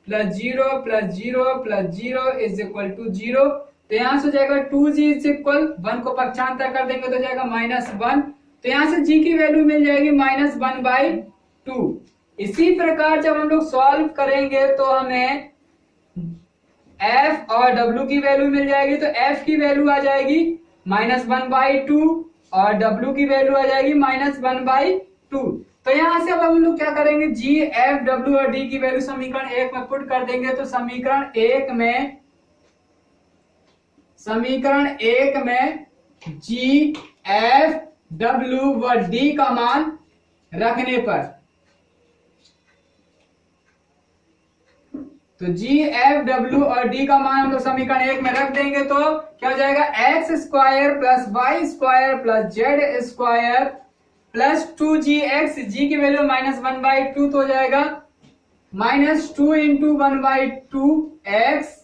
Speaker 1: plus 0 plus 0 plus 0 is equal to 0। तो यहां से हो जाएगा 2g इज इक्वल 1 को पक्षांतर कर देंगे तो हो जाएगा -1। तो यहां से g की वैल्यू मिल जाएगी -1/2। इसी प्रकार जब हम लोग सॉल्व करेंगे तो हमें f और w की वैल्यू मिल जाएगी। तो f की वैल्यू आ जाएगी -1/2 और w की वैल्यू आ जाएगी -1/2। तो यहां से अब हम लोग क्या करेंगे, g, f, w और d की वैल्यू समीकरण 1 में पुट कर देंगे। तो समीकरण 1 में g, f, w व d का मान रखने पर तो जी एफ डब्ल्यू और डी का मान हम लोग समीकरण 1 में रख देंगे तो क्या हो जाएगा, x square plus y square plus z square plus 2gx, जी की वैल्यू -1/2 तो हो जाएगा -2 into 1/2 x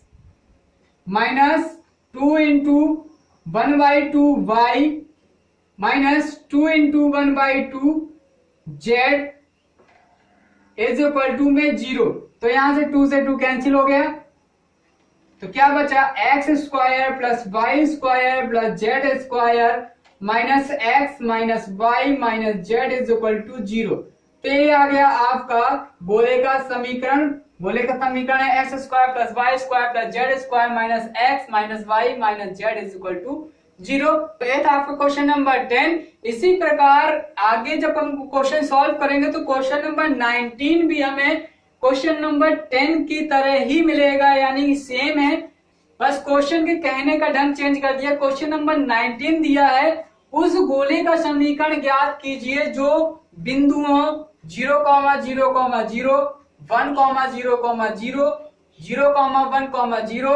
Speaker 1: minus 2 into 1/2 Y minus 2 into 1/2 Z is equal to में 0। तो यहां से 2 से 2 कैंसिल हो गया, तो क्या बचा, x square plus y square plus z square minus x minus y minus z is equal to 0। तो ये आ गया आपका गोले का समीकरण। गोले का समीकरण है x square plus y square plus z square minus x minus y minus z is equal to 0। तो ये था आपका क्वेश्चन नंबर 10। इसी प्रकार आगे जब हम क्वेश्चन सॉल्व करेंगे तो क्वेश्चन नंबर 19 भी हमें क्वेश्चन नंबर 10 की तरह ही मिलेगा, यानी सेम है, बस क्वेश्चन के कहने का ढंग चेंज कर दिया। क्वेश्चन नंबर 19 दिया है, उस गोले का समीकरण ज्ञात कीजिए जो बिंदुओं 0, 0, 0, 1, 0, 0, 0, 1, 0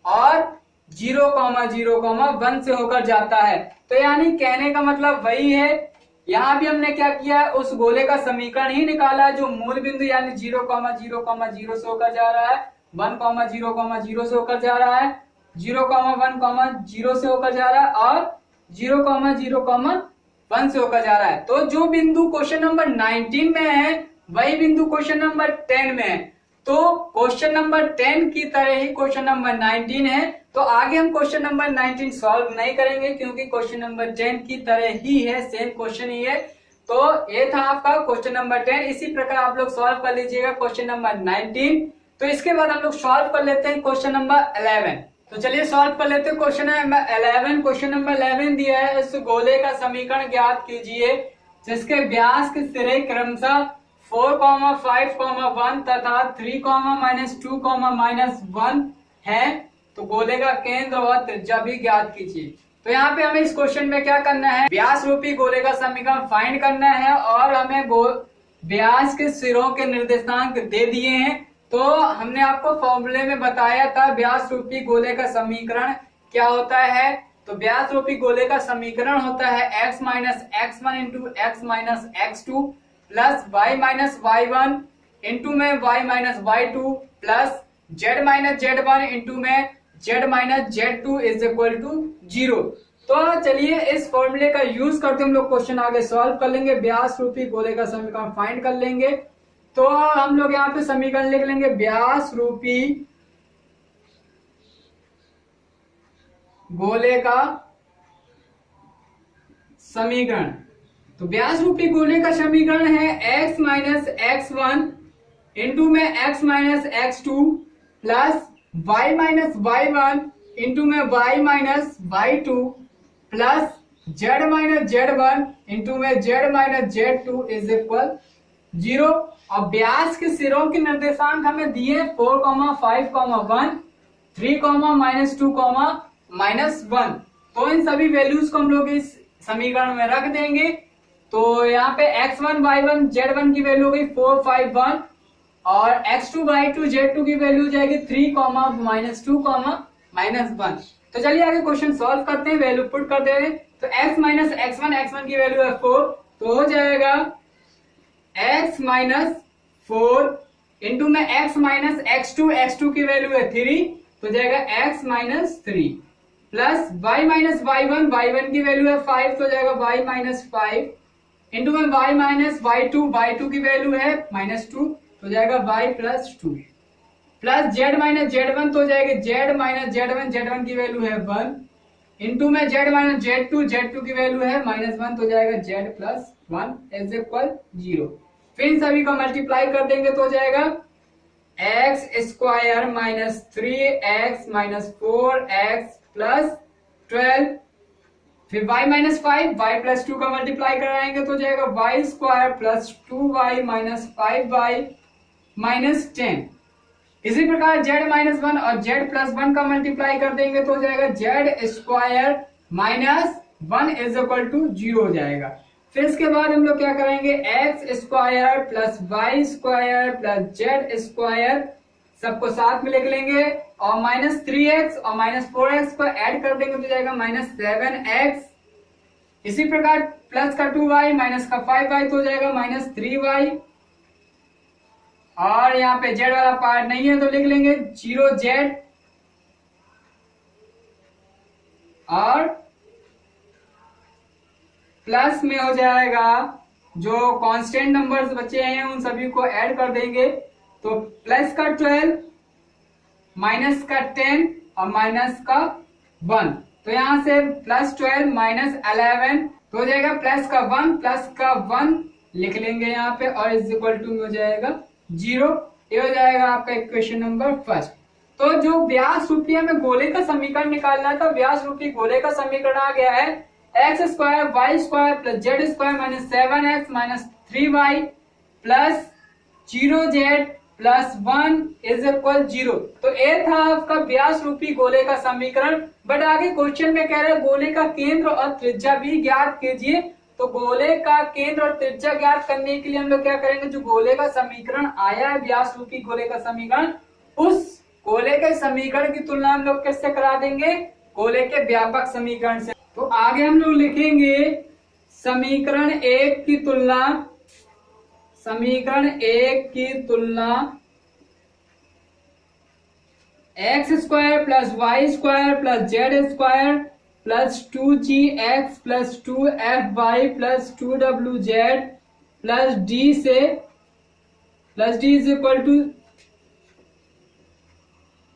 Speaker 1: और 0, 0, 1 से होकर जाता है। तो यानी कहने का मतलब वही है, यहाँ भी हमने क्या किया है, उस गोले का समीकरण ही निकाला है जो मूल बिंदु यानी 0, 0, 0 से होकर जा रहा है, 1, 0, 0 से होकर जा रहा है, 0, 1, 0 से होकर जा रहा है और 0, 0, 1 से होकर जा रहा है। तो जो बिंदु क्वेश्चन नंबर 19 में है वही बिंदु क्वेश्चन नंबर 10 में है। तो क्वेश्चन नंबर 10 की तरह ही क्वेश्चन नंबर 19 है। तो आगे हम क्वेश्चन नंबर 19 सॉल्व नहीं करेंगे क्योंकि क्वेश्चन नंबर 10 की तरह ही है, सेम क्वेश्चन ही है। तो ये था आपका क्वेश्चन नंबर 10। इसी प्रकार आप लोग सॉल्व कर लीजिएगा क्वेश्चन नंबर 19। तो इसके बाद हम लोग सॉल्व कर लेते हैं क्वेश्चन नंबर 11। तो चलिए सॉल्व कर लेते हैं क्वेश्चन नंबर 11। क्वेश्चन नंबर 11 दिया है, इस गोले का समीकरण ज्ञात कीजिए जिसके व्यास के सिरे क्रमशः 4, 5, 1 तथा 3, -2, -1 है। तो गोले का केंद्र और त्रिज्या भी ज्ञात कीजिए। तो यहाँ पे हमें इस क्वेश्चन में क्या करना है, व्यास रूपी गोले का समीकरण फाइंड करना है और हमें व्यास के सिरों के निर्देशांक दे दिए हैं। तो हमने आपको फॉर्मूले में बताया था व्यास रूपी गोले का समीकरण क्या होता है। तो व्यास रूपी गोले का समीकरण होता है x minus x1 into x minus x2 plus y minus y1 into में y minus y2 plus z minus z1 into में z minus z2 is equal to 0। तो चलिए इस फॉर्मूले का यूज करते हम लोग क्वेश्चन आगे सॉल्व कर लेंगे, व्यास रूपी गोले का समीकरण फाइंड कर लेंगे। तो हम लोग यहाँ पे समीकरण लिख लेंगे व्यास रूपी गोले का समीकरण। तो व्यास रूपी गोले का समीकरण है x माइनस x1 इंटू में x minus x2 plus y minus y1 into में y minus y2 plus z minus z1 into में z minus z2 is equal 0। और व्यास के सिरों के निर्देशांक हमें दिए 4, 5, 1, 3, -2, -1। तो इन सभी वैल्यूज को हम लोग इस समीकरण में रख देंगे। तो यहाँ पे x1, y1, z1 की वैल्यू हो गई 4, 5, 1 और x2, y2, z2 की वैल्यू हो जाएगी 3, -2, -1। तो चलिए आगे क्वेश्चन सॉल्व करते हैं, वैल्यू पुट कर दे रहे हैं। तो x माइनस x1 की वैल्यू है 4, तो हो जाएगा x माइनस 4 इंटू में x माइनस x2 की वैल्यू है 3, तो जाएगा x minus 3 plus y minus y1 की वैल्यू है 5, तो जाएगा y माइनस 5 इंटू में y माइनस y2 की वैल्यू है -2, तो जाएगा y plus 2 plus z minus z1, तो जाएगा z माइनस z1 की वैल्यू है 1 इंटू में z माइनस z2 की वैल्यू है -1, तो जाएगा z प्लस 1 इज इक्वल 0। फिर इन सभी को मल्टीप्लाई कर देंगे तो हो जाएगा x square minus 3x minus 4x plus 12, फिर y माइनस 5, y प्लस 2 का मल्टीप्लाई कराएंगे तो जाएगा y square plus 2y minus 5y minus 10। इसी प्रकार z माइनस 1 और z प्लस 1 का मल्टीप्लाई कर देंगे तो हो जाएगा z square minus 1 is equal to 0 हो जाएगा। फिर इसके बाद हम लोग क्या करेंगे, x square plus y square plus z square सबको साथ में लिख लेंगे और -3x और -4x को ऐड कर देंगे तो जाएगा -7x। इसी प्रकार प्लस का 2y माइनस का 5y तो हो जाएगा -3y। और यहाँ पे z वाला पार्ट नहीं है तो लिख लेंगे 0z। और प्लस में हो जाएगा जो कांस्टेंट नंबर्स बचे हैं उन सभी को ऐड कर देंगे तो प्लस का 12 माइनस का 10 और माइनस का 1। तो यहां से +12 -11 तो हो जाएगा प्लस का 1 लिख लेंगे यहाँ पे और इज इक्वल टू में हो जाएगा 0। ये हो जाएगा आपका इक्वेशन नंबर फर्स्ट। तो जो व्यास रूपी हमें गोले का समीकरण निकालना था, व्यास रूपी गोले का समीकरण आ गया है x² y² + z² - 7x - 3y + 0z + 1 is equal 0। तो ये था आपका व्यास रूपी गोले का समीकरण। बट आगे क्वेश्चन में कह रहा है गोले का केंद्र और त्रिज्या भी ज्ञात कीजिए। तो गोले का केंद्र और त्रिज्या ज्ञात करने के लिए हम लोग क्या करेंगे, जो गोले का समीकरण आया है व्यास रूपी गोले का समीकरण, उस गोले के समीकरण की तुलना हम लोग किससे करा देंगे, गोले के व्यापक समीकरण से। तो आगे हम लोग लिखेंगे समीकरण 1 की तुलना, समीकरण 1 की तुलना x² + y² + z² + 2gx + 2fy + 2wz + d से d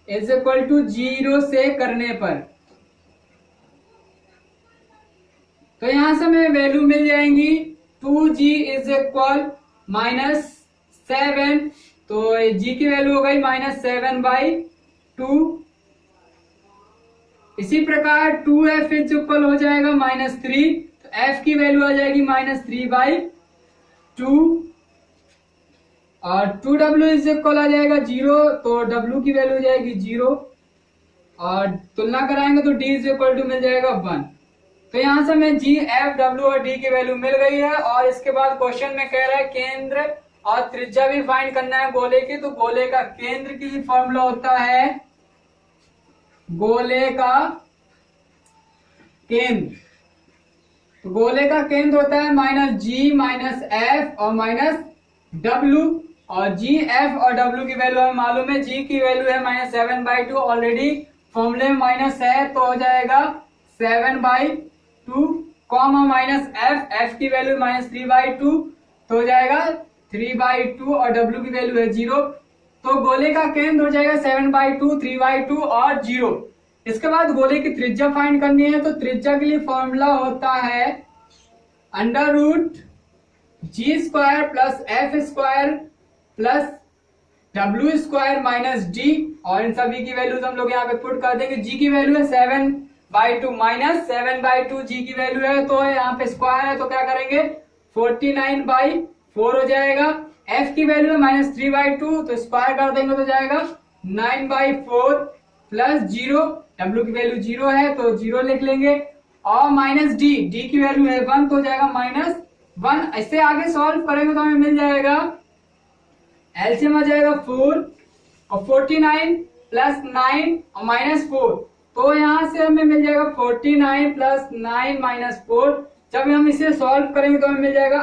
Speaker 1: इज इक्वल टू 0 से करने पर। तो यहां से हमें वैल्यू मिल जाएंगी 2g इज इक्वल -7। तो g की वैल्यू हो गई -7/2। इसी प्रकार 2f इज इक्वल हो जाएगा -3। तो f की वैल्यू आ जाएगी -3/2 और 2w इज इक्वल आ जाएगा 0। तो w की वैल्यू हो जाएगी 0 और तुलना कराएंगे तो d इज इक्वल टू मिल जाएगा 1। तो यहां से हमें g, f, w और d की वैल्यू मिल गई है। और इसके बाद क्वेश्चन में कह रहा है केंद्र और त्रिज्या भी फाइंड करना है गोले की। तो गोले का केंद्र की फॉर्मूला होता है, गोले का केंद्र, तो गोले का केंद्र होता है -g -f और -w। और g, f और w की वैल्यू हमें मालूम है। g की वैल्यू है -7/2, ऑलरेडी फॉर्मूले में माइनस है तो हो जाएगा 7/2 -f की वैल्यू -3/2 तो हो जाएगा 3/2 और w की वैल्यू है 0। तो गोले का केंद्र हो जाएगा 7/2, 3/2 और 0। इसके बाद गोले की त्रिज्या फाइंड करनी है। तो त्रिज्या के लिए फॉर्मूला होता है √g² + f² + w² - d। और इन सभी की वैल्यूज हम लोग यहाँ पे पुट कर देंगे। g की वैल्यू है 7/2 -7/2 g की वैल्यू है। तो यहाँ पे स्क्वायर है तो क्या करेंगे 49/4 हो जाएगा। f की वैल्यू है -3/2 तो स्क्वायर कर देंगे तो जाएगा 9/4 + 0। w की वैल्यू 0 है तो 0 लिख लेंगे और -d की वैल्यू है 1 तो हो जाएगा -1। इससे आगे सॉल्व करेंगे तो हमें मिल जाएगा एलसीएम आ जाएगा 4 और 49 + 9 और -4। तो यहां से हमें मिल जाएगा 49 + 9 - 4। जब हम इसे सॉल्व करेंगे तो हमें मिल जाएगा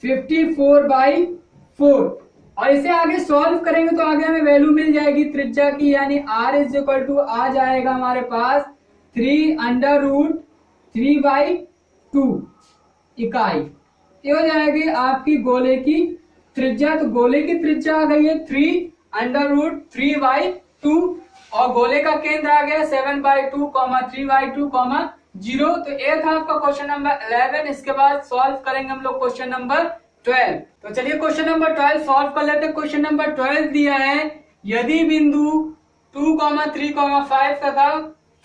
Speaker 1: √54/4। और इसे आगे सॉल्व करेंगे तो आगे हमें वैल्यू मिल जाएगी त्रिज्या की, यानी r इज इक्वल टू आ जाएगा हमारे पास 3√3/2 इकाई। ये हो जाएगी आपकी गोले की त्रिज्या। तो गोले की त्रिज्या आ गई है 3√3/2 और गोले का केंद्र आ गया 7/2, 3/2, 0। तो ये था आपका क्वेश्चन नंबर 11। इसके बाद सॉल्व करेंगे हम लोग क्वेश्चन नंबर 12। तो चलिए क्वेश्चन नंबर 12 सॉल्व कर लेते हैं। क्वेश्चन नंबर 12 दिया है, यदि बिंदु 2, 3, 5 तथा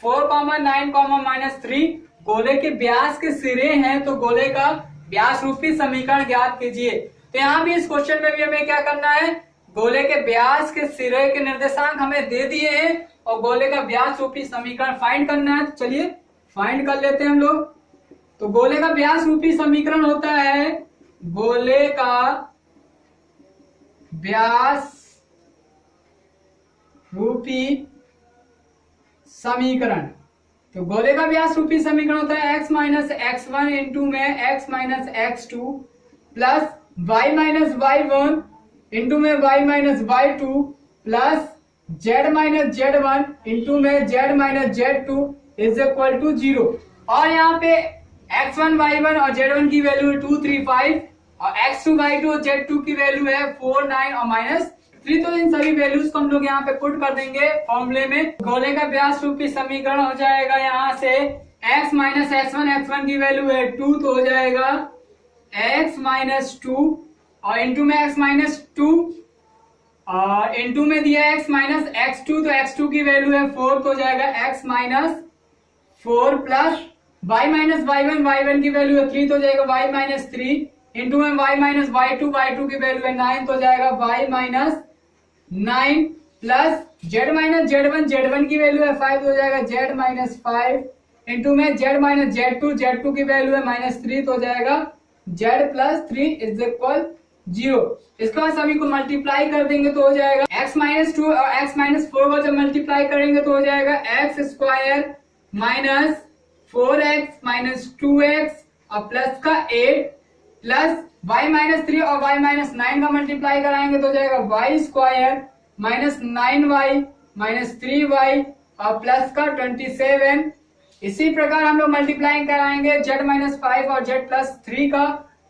Speaker 1: 4, 9, -3 गोले के व्यास के सिरे हैं तो गोले का व्यास रूपी समीकरण ज्ञात कीजिए। तो यहाँ भी इस क्वेश्चन में भी हमें क्या करना है, गोले के व्यास के सिरे के निर्देशांक हमें दे दिए हैं और गोले का व्यास रूपी समीकरण फाइंड करना है। तो चलिए फाइंड कर लेते हैं हम लोग। तो गोले का व्यास रूपी समीकरण होता है, गोले का व्यास रूपी समीकरण। तो गोले का व्यास रूपी समीकरण होता है x minus x one into में x minus x two plus y minus y one into में y minus y two plus z minus z one into में z minus z two is equal to 0। और यहाँ पे x1 y1 और z1 की value है 2 3 5 और x2 y2 और z2 की वैल्यू है 4 9 और -3। तो इन सभी वैल्यूज को हम लोग यहाँ पे पुट कर देंगे फॉर्मूले में। गोले का व्यास रूपी समीकरण हो जाएगा यहाँ से x माइनस x1 की वैल्यू है 2 तो हो जाएगा x माइनस 2 और इंटू में x माइनस 2 और इंटू में दिया x माइनस x2 तो x2 की वैल्यू है 4 तो हो जाएगा x minus 4 plus y minus y1 की वैल्यू है 3 तो हो जाएगा y माइनस 3 इंटू में y माइनस y2 की वैल्यू है 9 तो हो जाएगा y minus 9 plus z minus z1 की वैल्यू है 5 तो हो जाएगा z माइनस 5 इंटू में z माइनस z2 की वैल्यू है -3 तो हो जाएगा z प्लस 3 इज इक्वल 0। इसके बाद सभी को मल्टीप्लाई कर देंगे तो हो जाएगा x माइनस 2 और x माइनस 4 को जब मल्टीप्लाई करेंगे तो हो जाएगा x square minus 4x minus 2x और प्लस का 8 प्लस y माइनस 3 और y माइनस 9 का मल्टीप्लाई कराएंगे तो हो जाएगा y square minus 9y minus 3y और प्लस का 27। इसी प्रकार हम लोग मल्टीप्लाई कराएंगे z माइनस 5 और z प्लस 3 का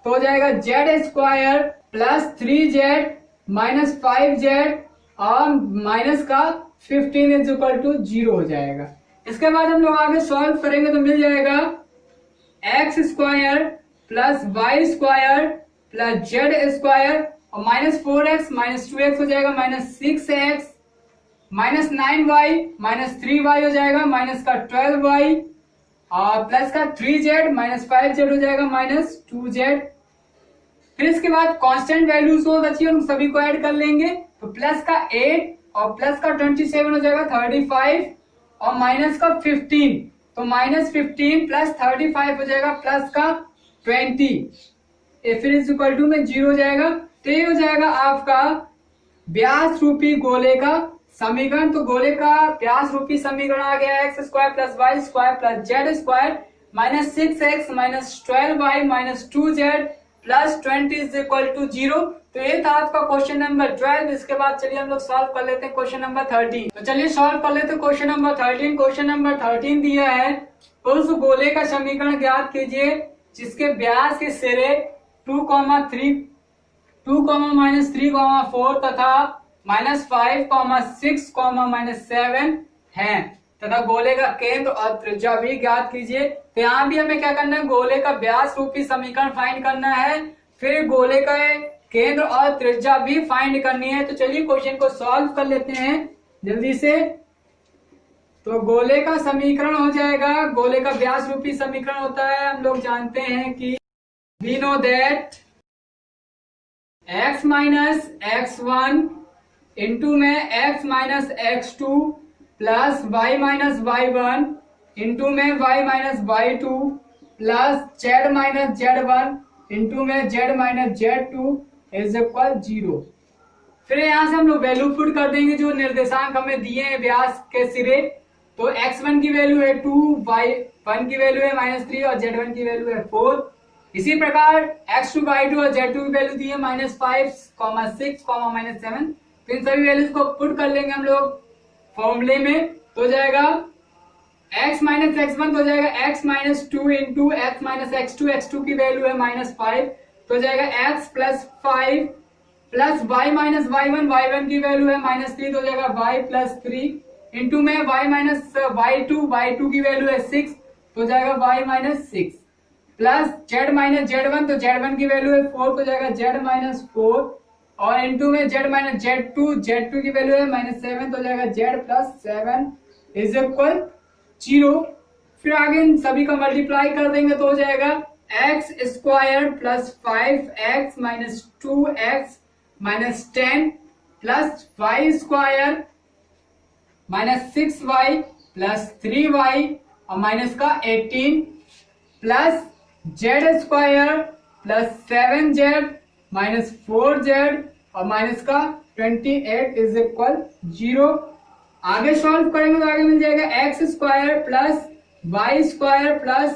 Speaker 1: तो हो जाएगा z square plus 3z minus 5z और माइनस का 15 इज इक्वल टू 0 हो जाएगा। इसके बाद हम लोग आगे सॉल्व करेंगे तो मिल जाएगा x square plus y square plus z square और माइनस 4x माइनस 2x हो जाएगा minus 6x minus 9y minus 3y हो जाएगा माइनस का 12y और प्लस का 3z माइनस 5z हो जाएगा माइनस 2z। फिर इसके बाद कांस्टेंट वैल्यूज हो बची उन सभी को ऐड कर लेंगे तो प्लस का 8 और प्लस का 27 हो जाएगा 35 और माइनस का 15 तो माइनस 15 प्लस 35 हो जाएगा प्लस का 20 फिर इज इक्वल टू में 0 हो जाएगा। तो ये हो जाएगा आपका व्यास रूपी गोले का समीकरण। तो गोले का व्यास रूपी समीकरण आ गया x square plus y square plus z square minus 6x minus 12y minus 2z plus 20 is equal to 0। तो ये था आपका क्वेश्चन नंबर 12। इसके बाद चलिए हम लोग सॉल्व कर लेते हैं क्वेश्चन नंबर 13। तो चलिए सॉल्व कर लेते हैं क्वेश्चन नंबर 13। क्वेश्चन नंबर 13 दिया है उस गोले का समीकरण ज्ञात कीजिए जिसके व्यास के सिरे 2, 3, -3, 4 तथा -5, 6, -7 हैं तथा गोले का केंद्र और त्रिज्या भी ज्ञात कीजिए। तो यहाँ भी हमें क्या करना है, गोले का व्यास रूपी समीकरण फाइंड करना है, फिर गोले का केंद्र और त्रिज्या भी फाइंड करनी है। तो चलिए क्वेश्चन को सॉल्व कर लेते हैं जल्दी से। तो गोले का समीकरण हो जाएगा, गोले का व्यास रूपी समीकरण होता है, हम लोग जानते हैं कि we know that x minus x1 into में x minus x2 plus y minus y1 into में y minus y2 plus z minus z1 into में z minus z2 is equal 0। फिर यहां से हम लोग वैल्यू पुट कर देंगे जो निर्देशांक हमें दिए हैं व्यास के सिरे। तो x1 की वैल्यू है 2, y1 की वैल्यू है -3 और z1 की वैल्यू है 4। इसी प्रकार x2, y2 और z2 की वैल्यू दी है -5, -6, -7। तो इन सभी वैल्यूज को पुट कर लेंगे हम लोग फॉर्मूले में। तो हो जाएगा x माइनस x1 तो हो जाएगा x minus 2 into x minus x2 की वैल्यू है -5 तो हो जाएगा x plus 5 plus y minus y1 की वैल्यू है -3 तो हो जाएगा y प्लस 3 इंटू में y माइनस y2 की वैल्यू है 6 तो हो जाएगा y minus 6 plus z minus z1 तो z1 की वैल्यू है 4 तो हो जाएगा z माइनस 4 और इंटू में z माइनस z2 की वैल्यू है -7 तो हो जाएगा z प्लस 7 इज इक्वल 0। फिर आगे इन सभी का मल्टीप्लाई कर देंगे तो हो जाएगा x square plus 5x minus 2x minus 10 plus y square minus 6y plus 3y और माइनस का 18 plus z square plus 7z minus 4z और माइनस का 28 इज इक्वल 0। आगे सॉल्व करेंगे तो आगे मिल जाएगा x square plus y square plus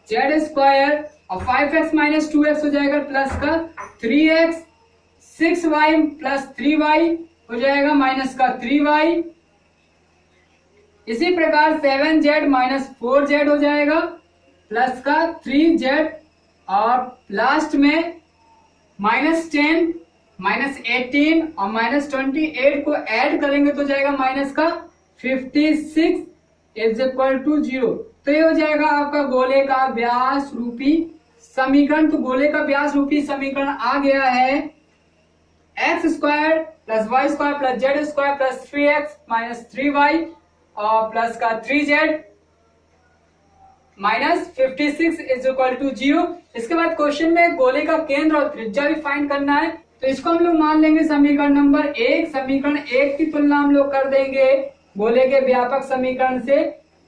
Speaker 1: z square और 5x माइनस 2x हो जाएगा प्लस का 3x, 6y प्लस 3y हो जाएगा माइनस का 3y। इसी प्रकार 7z माइनस 4z हो जाएगा प्लस का 3z और लास्ट में -10 -18 और -28 को ऐड करेंगे तो जाएगा माइनस का 56 इज इक्वल टू 0। तो ये हो जाएगा आपका गोले का व्यास रूपी समीकरण। तो गोले का व्यास रूपी समीकरण आ गया है x square plus y square plus z square plus 3x minus 3y और प्लस का 3z minus 56 is equal to 0। इसके बाद क्वेश्चन में गोले का केंद्र और त्रिज्या भी फाइंड करना है, तो इसको हम लोग मान लेंगे समीकरण नंबर 1। समीकरण 1 की तुलना हम लोग कर देंगे गोले के व्यापक समीकरण से।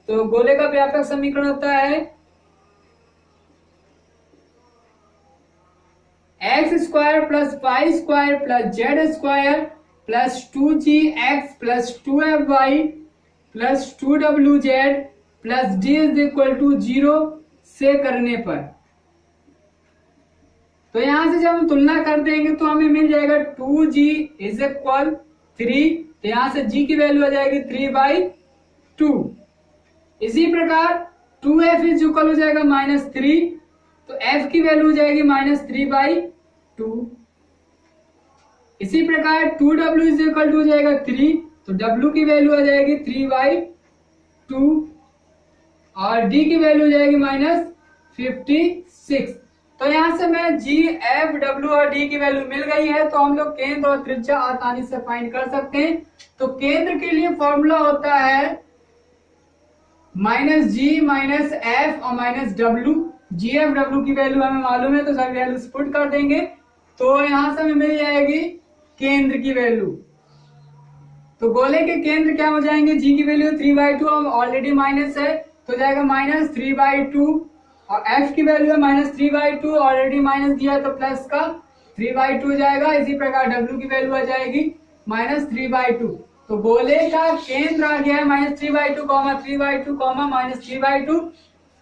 Speaker 1: तो गोले का व्यापक समीकरण होता है x square plus y square plus z square plus 2gx plus 2fy plus 2wz plus d is equal to 0 से करने पर। तो यहां से जब हम तुलना कर देंगे तो हमें मिल जाएगा 2g इज इक्वल 3। तो यहां से g की वैल्यू आ जाएगी 3/2। इसी प्रकार 2f इज इक्वल हो जाएगा -3, तो f की वैल्यू हो जाएगी -3/2। इसी प्रकार 2w इज इक्वल टू हो जाएगा 3, तो w की वैल्यू आ जाएगी 3/2 और d की वैल्यू हो जाएगी -56। तो यहां से मैं g, f, w और d की वैल्यू मिल गई है, तो हम लोग केंद्र और त्रिज्या आसानी से फाइंड कर सकते हैं। तो केंद्र के लिए फॉर्मूला होता है -g माइनस f और -w। g, f, w की वैल्यू हमें मालूम है, तो सभी वैल्यूज पुट कर देंगे, तो यहां से हमें मिल जाएगी केंद्र की वैल्यू। तो गोले के केंद्र क्या हो जाएंगे, g की वैल्यू 3/2 ऑलरेडी माइनस है, तो जाएगा -3/2 और f की वैल्यू है -3/2 ऑलरेडी माइनस दिया है, तो प्लस का 3/2 जाएगा। इसी प्रकार w की वैल्यू आ जाएगी -3/2। तो गोले का केंद्र आ गया है -3/2, -3/2, -3/2।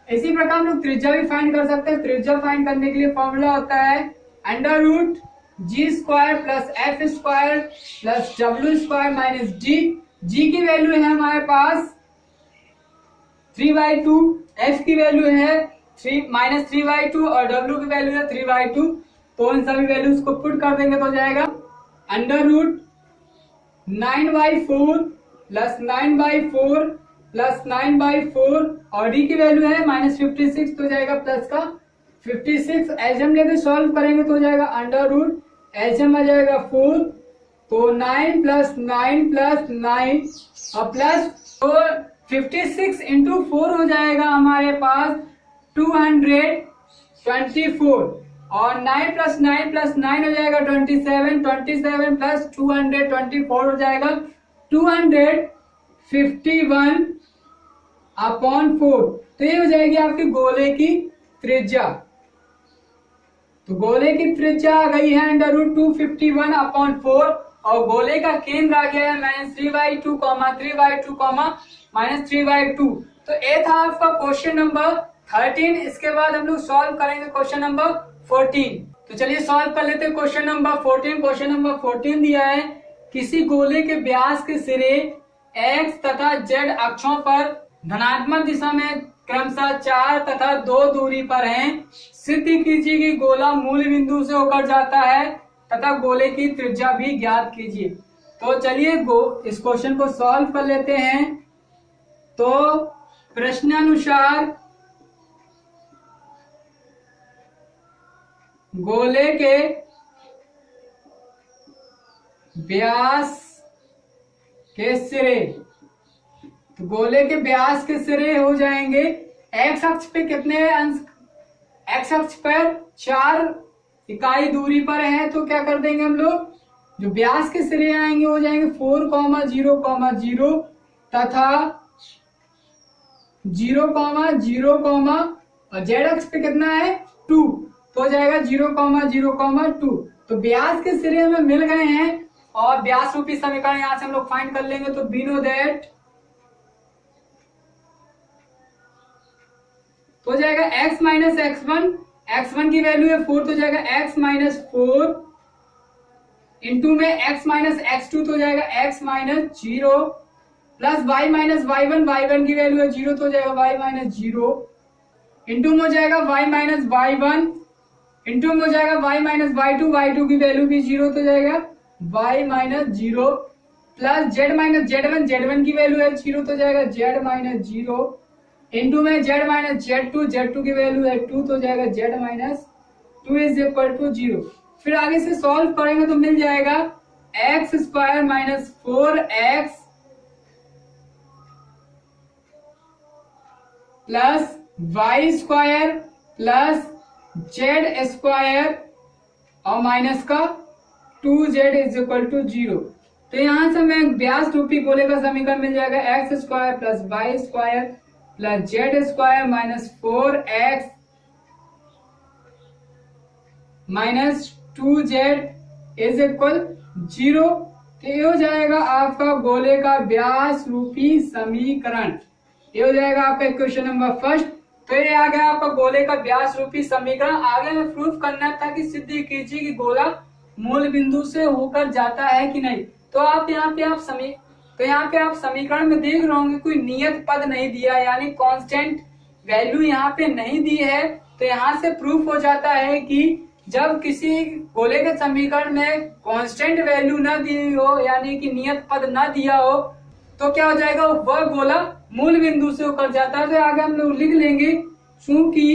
Speaker 1: इसी प्रकार हम लोग त्रिज्या भी फाइंड कर सकते हैं। त्रिज्या फाइंड करने के लिए फॉर्मूला होता है √g square plus f square plus w square minus d। g की वैल्यू है हमारे पास 3/2, f की वैल्यू है -3/2 और w की वैल्यू है 3/2। तो इन सभी वैल्यूज को पुट कर देंगे तो जाएगा √9/4 प्लस 9/4 प्लस 9/4 और d की वैल्यू है -56, तो जाएगा प्लस का 56। एचएम लेके सॉल्व करेंगे तो जाएगा एचएम आ जाएगा 4, तो 9 प्लस 9 प्लस 9 और प्लस, तो 56 इंटू 4 हो जाएगा हमारे पास 224 और 9 प्लस 9 प्लस 9 हो जाएगा 27, 27 प्लस 224 हो जाएगा 251/4। तो ये हो जाएगी आपकी गोले की त्रिज्या। तो गोले की त्रिज्या आ गई है √251/4 और गोले का केंद्र आ गया है -3/2, 3/2, -3/2। तो ये था आपका क्वेश्चन नंबर 13। इसके बाद हम लोग सॉल्व करेंगे क्वेश्चन नंबर 14। तो चलिए सॉल्व कर लेते हैं क्वेश्चन नंबर 14। क्वेश्चन नंबर 14 दिया है किसी गोले के व्यास के सिरे x तथा z अक्षों पर धनात्मक दिशा में क्रमशः 4 तथा 2 दूरी पर हैं। सिद्ध कीजिए कि गोला मूल बिंदु से होकर जाता है तथा गोले की त्रिज्या भी ज्ञात कीजिए। तो चलिए इस क्वेश्चन को सॉल्व कर लेते हैं। तो प्रश्नानुसार गोले के व्यास के सिरे, तो गोले के व्यास के सिरे हो जाएंगे एक्स अक्ष पे कितने अंश, एक्स अक्ष पर 4 इकाई दूरी पर है, तो क्या कर देंगे हम लोग, जो व्यास के सिरे आएंगे हो जाएंगे 4,0,0 तथा 0,0, और जेड अक्ष पे कितना है 2, तो हो जाएगा 0,0,2। तो व्यास के सिरे हमें मिल गए हैं और व्यास रूपी समीकरण यहां से हम लोग फाइंड कर लेंगे। तो वी नो दैट तो हो जाएगा x माइनस x1 की वैल्यू है 4 तो हो जाएगा x माइनस 4 इंटू में x माइनस x2 तो हो जाएगा x minus 0 plus y minus y1 की वैल्यू है 0 तो हो जाएगा y माइनस 0 इंटू में हो जाएगा y माइनस y1 इंटू में हो जाएगा y माइनस y2 की वैल्यू भी 0 तो हो जाएगा y minus 0 plus z minus z1 की वैल्यू है 0 तो हो जाएगा z माइनस 0 इंटू में z माइनस z2 की वैल्यू है 2 तो हो जाएगा z minus 2 is equal to 0। फिर आगे से सॉल्व करेंगे तो मिल जाएगा x square minus 4x plus y square plus z square और माइनस का 2z इज इक्वल टू 0। तो यहां से हमें व्यास रूपी गोले का समीकरण मिल जाएगा x square plus y square plus z square minus 4x minus 2z is equal 0। तो ये हो जाएगा आपका गोले का व्यास रूपी समीकरण। ये हो जाएगा आपका क्वेश्चन नंबर फर्स्ट। तो ये आ गया आपका गोले का व्यास रूपी समीकरण। आगे हमें प्रूफ करना था कि सिद्ध कीजिए कि गोला मूल बिंदु से होकर जाता है कि नहीं। तो आप यहाँ पे आप समीकरण में देख रहे होंगे कोई नियत पद नहीं दिया, यानी कांस्टेंट वैल्यू यहाँ पे नहीं दी है। तो यहाँ से प्रूफ हो जाता है कि जब किसी गोले के समीकरण में कांस्टेंट वैल्यू न दी हो, यानी कि नियत पद न दिया हो, तो क्या हो जाएगा, वह गोला मूल बिंदु से होकर जाता है। तो आगे हम लोग लिख लेंगे चूंकि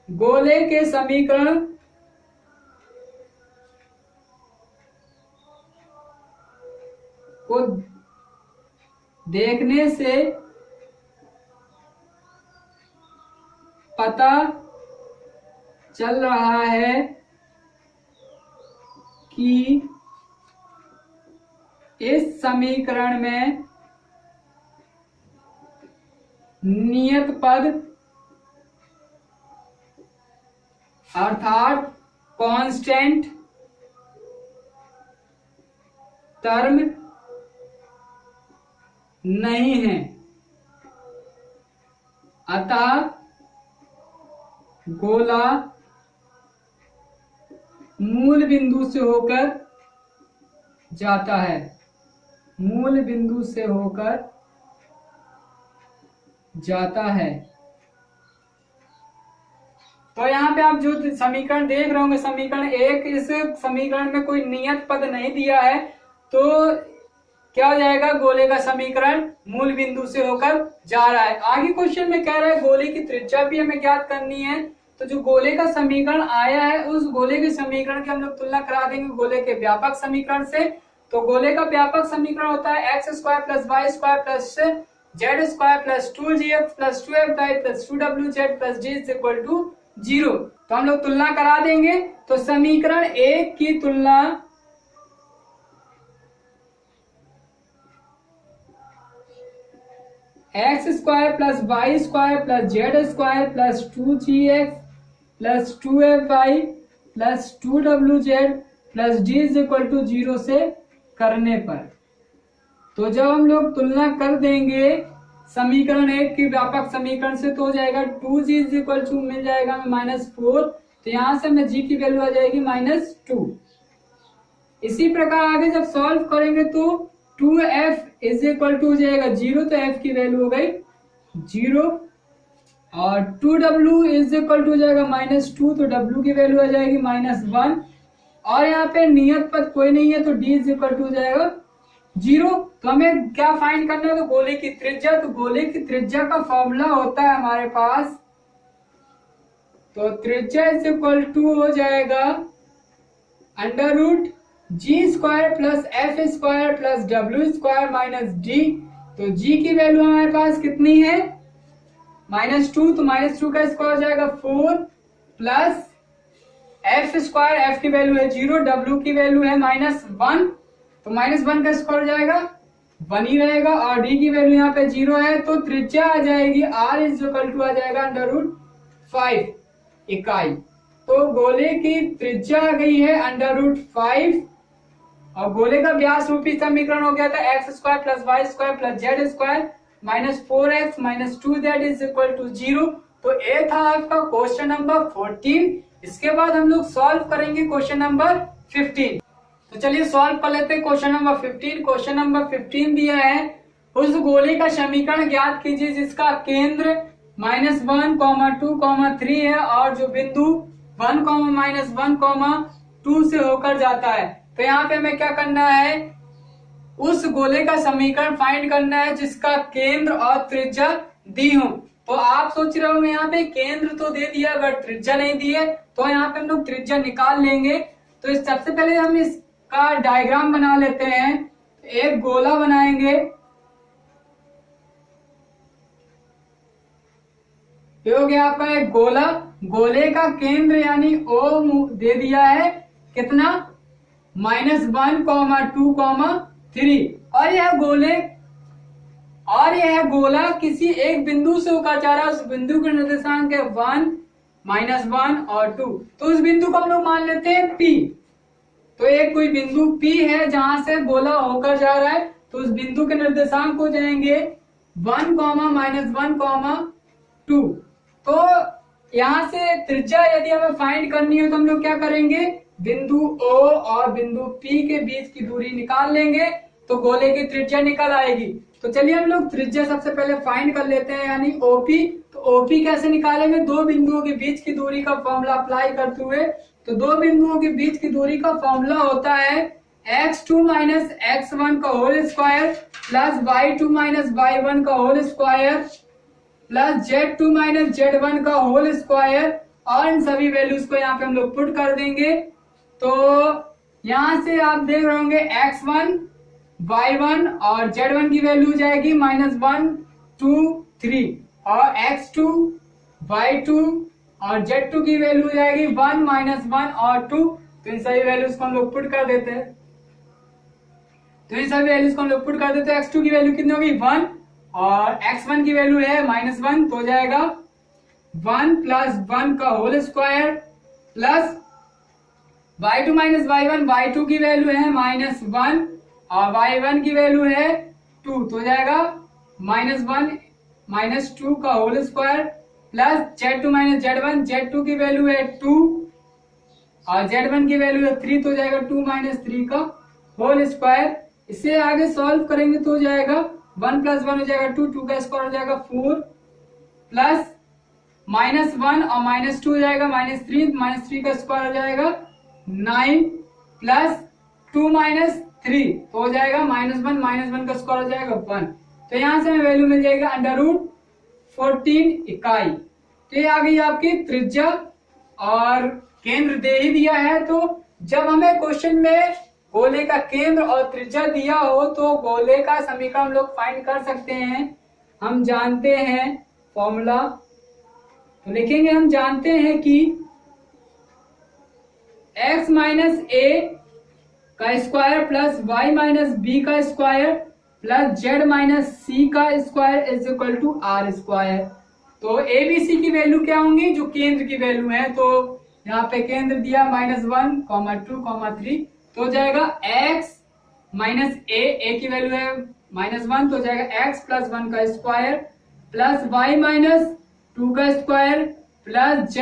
Speaker 1: गोले के समीकरण को देखने से पता चल रहा है कि इस समीकरण में नियत पद अर्थात कांस्टेंट टर्म नहीं है, अतः गोला मूल बिंदु से होकर जाता है, मूल बिंदु से होकर जाता है। तो यहाँ पे आप जो समीकरण देख रहे होंगे, समीकरण एक, इस समीकरण में कोई नियत पद नहीं दिया है, तो क्या हो जाएगा, गोले का समीकरण मूल बिंदु से होकर जा रहा है। आगे क्वेश्चन में कह रहा है गोले की त्रिज्या भी हमें ज्ञात करनी है। तो जो गोले का समीकरण आया है, उस गोले के समीकरण की हम लोग तुलना करा देंगे गोले के व्यापक समीकरण से। तो गोले का व्यापक समीकरण होता है x square plus y square plus z square plus 2gx plus 2fy plus 2wz plus d is equal to 0। तो हम लोग तुलना करा देंगे। तो समीकरण एक की तुलना x square plus y square plus z square plus 2gx plus 2fy plus 2wz plus d is equal to 0 से करने पर, तो जब हम लोग तुलना कर देंगे समीकरण एक की व्यापक समीकरण से, तो हो जाएगा 2g इज इक्वल टू मिल जाएगा हमें -4। तो यहां से हमें g की वैल्यू आ जाएगी -2। इसी प्रकार आगे जब सॉल्व करेंगे तो 2f इज इक्वल टू हो जाएगा 0, तो f की वैल्यू हो गई 0 और 2w इज इक्वल टू हो जाएगा -2, तो w की वैल्यू आ जाएगी -1 और यहाँ पे नियत पद कोई नहीं है, तो d इज इक्वल टू हो जाएगा 0। तो हमें क्या फाइंड करना है, तो गोले की त्रिज्या। तो गोले की त्रिज्या का फॉर्मूला होता है हमारे पास, तो त्रिज्या इज इक्वल टू हो जाएगा √g square plus f square plus w square minus d। तो g की वैल्यू हमारे पास कितनी है, -2, तो -2 का स्क्वायर हो जाएगा 4 प्लस f स्क्वायर, f की वैल्यू है 0, w की वैल्यू है -1, तो -1 का स्क्वायर हो जाएगा 1 ही रहेगा और d की वैल्यू यहाँ पे 0 है। तो त्रिज्या आ जाएगी r इज इक्वल टू आ जाएगा √5 इकाई। तो गोले की त्रिज्या आ गई है √5 और गोले का व्यास रूपी समीकरण हो गया था x² + y² + z² -4x - 2z = 0। तो ये था आपका क्वेश्चन नंबर 14। इसके बाद हम लोग सॉल्व करेंगे क्वेश्चन नंबर 15। तो चलिए सॉल्व कर लेते हैं क्वेश्चन नंबर 15। क्वेश्चन नंबर 15 दिया है, उस गोले का समीकरण ज्ञात कीजिए जिसका केंद्र -1, 2, 3 है और जो बिंदु 1, -1, 2 से होकर जाता है। तो यहाँ पे हमें क्या करना है, उस गोले का समीकरण फाइंड करना है जिसका केंद्र और त्रिज्या दी हो। तो आप सोच रहे होंगे यहाँ पे केंद्र तो दे दिया, अगर त्रिज्या नहीं दी है तो यहाँ पे हम लोग त्रिज्या निकाल लेंगे। तो इस सबसे पहले हम इसका डायग्राम बना लेते हैं। एक गोला बनाएंगे, ये हो गया आपका एक गोला। गोले का केंद्र यानी O दे दिया है कितना, -1, 2, 3 और यह गोला किसी एक बिंदु से होकर जा रहा है। उस बिंदु के निर्देशांक है 1, -1 और 2। तो उस बिंदु को हम लोग मान लेते हैं P। तो एक कोई बिंदु P है जहां से गोला होकर जा रहा है, तो उस बिंदु के निर्देशांक हो जाएंगे 1, -1, 2। तो यहां से त्रिज्या यदि हमें फाइंड करनी हो तो हम लोग क्या करेंगे, बिंदु O और बिंदु P के बीच की दूरी निकाल लेंगे तो गोले की त्रिज्या निकल आएगी। तो चलिए हम लोग त्रिज्या सबसे पहले फाइंड कर लेते हैं यानी OP। तो OP कैसे निकालेंगे, दो बिंदुओं के बीच की दूरी का फॉर्मूला अप्लाई करते हुए। तो दो बिंदुओं के बीच की दूरी का फॉर्मूला होता है x2 - x1 का whole square plus y2 - y1 का whole square plus z2 - z1 का होल स्क्वायर, और इन सभी वैल्यूज को यहाँ पे हम लोग पुट कर देंगे। तो यहां से आप देख रहे होंगे x1, y1 और z1 की वैल्यू जाएगी -1, 2, 3 और x2, y2 और z2 की वैल्यू जाएगी 1, -1 और 2। तो इन सभी वैल्यूज को हम लोग पुट कर देते हैं। x2 की वैल्यू कितनी होगी 1 और x1 की वैल्यू है -1, तो हो जाएगा 1 + 1 का whole square plus y2 - y1, y2 की वैल्यू है -1 और y1 की वैल्यू है 2, तो हो जाएगा -1 - 2 का whole square plus z2 - z1, z2 की वैल्यू है 2 और z1 की वैल्यू है 3, तो हो जाएगा 2 - 3 का होल स्क्वायर। इसे आगे सॉल्व करेंगे तो हो जाएगा 1 + 1 हो जाएगा 2, 2 का स्क्वायर हो जाएगा 4 प्लस -1 और -2 हो जाएगा -3 का स्क्वायर हो जाएगा 9 प्लस 2 - 3, तो हो जाएगा -1 का स्क्वायर हो जाएगा 1। तो यहां से हमें वैल्यू मिल जाएगा √14 इकाई। तो ये आ गई आपकी त्रिज्या और केंद्र दे ही दिया है। तो जब हमें क्वेश्चन में गोले का केंद्र और त्रिज्या दिया हो तो गोले का समीकरण हम लोग फाइंड कर सकते हैं। हम जानते हैं फॉर्मूला, तो लिखेंगे, हम जानते हैं कि x - a का स्क्वायर प्लस y - b का स्क्वायर प्लस z - c का square is equal to r²। तो abc की वैल्यू क्या होंगी, जो केंद्र की वैल्यू है। तो यहाँ पे केंद्र दिया -1, 2, 3, तो हो जाएगा x - a की वैल्यू है -1, तो हो जाएगा x + 1 का स्क्वायर प्लस y - 2 का स्क्वायर प्लस z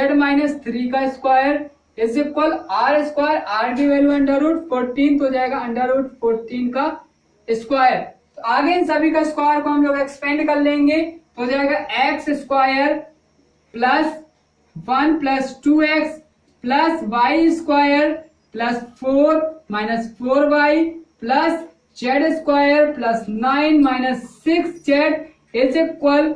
Speaker 1: - 3 का square is equal r²। r की वैल्यू √14, तो हो जाएगा √14 का स्क्वायर। तो आगे इन सभी का स्क्वायर को हम लोग एक्सपेंड कर लेंगे, तो हो जाएगा x² plus 1 + 2x plus y² plus 4 - 4y plus z² plus 9 - 6z is equal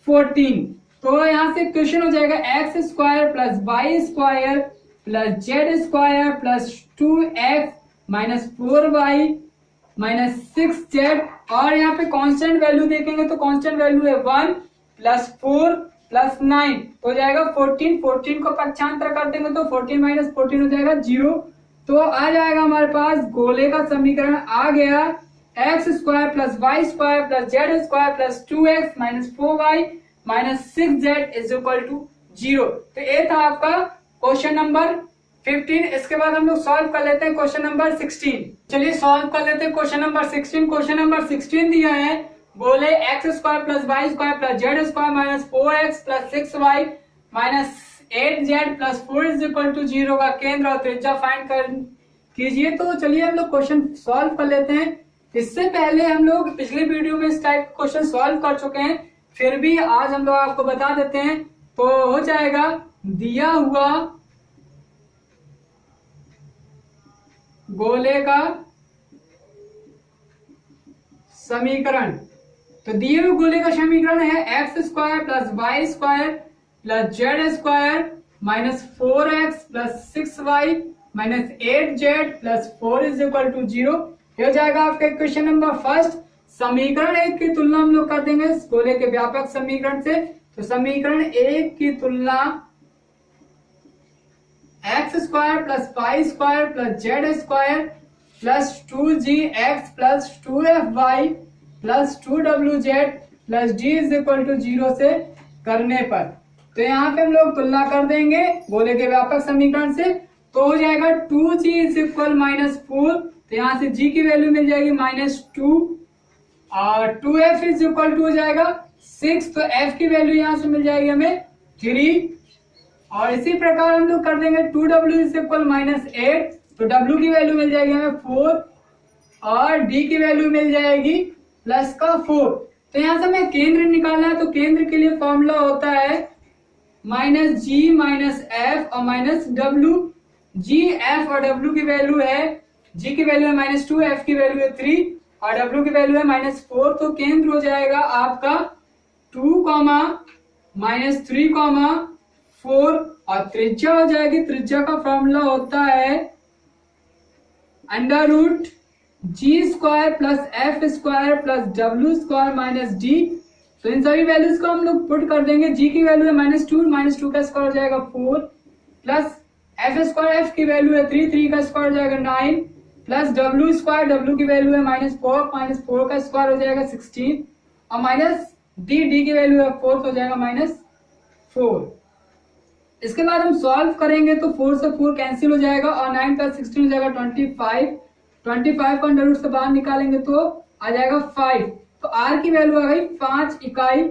Speaker 1: 14। तो यहाँ से क्वेश्चन हो जाएगा x² plus y² plus z² plus 2x - 4y - 6z, और यहाँ पे कांस्टेंट वैल्यू देखेंगे तो कांस्टेंट वैल्यू है 1 + 4 + 9, तो हो जाएगा 14। 14 को पक्षांतर कर देंगे तो 14 - 14 हो जाएगा 0। तो आ जाएगा हमारे पास गोले का समीकरण आ गया x² plus y² plus z² plus 2x - 4y - 6z is equal to 0। तो ये था आपका क्वेश्चन नंबर 15। इसके बाद हम लोग सॉल्व कर लेते हैं क्वेश्चन नंबर 16। चलिए सॉल्व कर लेते हैं क्वेश्चन नंबर 16। क्वेश्चन नंबर 16 दिया है, बोले x square plus y square plus z square minus 4x plus 6y minus 8z plus 4 is equal to 0 का केंद्र और त्रिज्या फाइंड कर कीजिए। तो चलिए हम लोग क्वेश्चन सॉल्व कर लेते हैं। इससे पहले हम लोग पिछले वीडियो में इस टाइप क्वेश्चन सॉल्व कर चुके हैं, फिर भी आज हम लोग आपको बता देते हैं। तो हो जाएगा, दिया हुआ गोले का समीकरण, तो दिए हुए गोले का समीकरण है x square plus y square plus z square minus 4x plus 6y minus 8z plus 4 is equal to 0। हो जाएगा आपका क्वेश्चन नंबर फर्स्ट। समीकरण एक की तुलना हम लोग कर देंगे गोले के व्यापक समीकरण से। तो समीकरण एक की तुलना x square plus y square plus z square plus 2gx plus 2fy plus 2wz plus d is equal to 0 से करने पर, तो यहाँ पे हम लोग तुलना कर देंगे गोले के व्यापक समीकरण से। तो हो जाएगा 2g इज इक्वल माइनस 4, तो यहाँ से g की वैल्यू मिल जाएगी -2 और 2f इज इक्वल टू हो जाएगा 6, तो f की वैल्यू यहाँ से मिल जाएगी हमें 3। और इसी प्रकार हम लोग कर देंगे 2w इज इक्वल -8, तो w की वैल्यू मिल जाएगी हमें 4 और d की वैल्यू मिल जाएगी प्लस का 4। तो यहाँ से हमें केंद्र निकालना है, तो केंद्र के लिए फॉर्मूला होता है -g -f और -w। g f और w की वैल्यू है, g की वैल्यू है -2, f की वैल्यू है 3 और w की वैल्यू है -4। तो केंद्र हो जाएगा आपका 2, -3, 4 और त्रिज्या हो जाएगी, त्रिज्या का फॉर्मूला होता है √g square plus f square plus w square minus d। तो इन सभी वैल्यूज को हम लोग पुट कर देंगे। g की वैल्यू है -2 का स्क्वायर हो जाएगा 4 प्लस f स्क्वायर, f की वैल्यू है 3 का स्क्वायर हो जाएगा 9 प्लस w स्क्वायर, w की वैल्यू है -4 का स्क्वायर हो जाएगा 16 और माइनस d की वैल्यू है 4 तो हो जाएगा -4। इसके बाद हम सॉल्व करेंगे तो 4 से 4 कैंसिल हो जाएगा और 9 प्लस 16 हो जाएगा 25 को अंडर रूट से बाहर निकालेंगे तो आ जाएगा 5, तो r की वैल्यू आ गई 5 इकाई।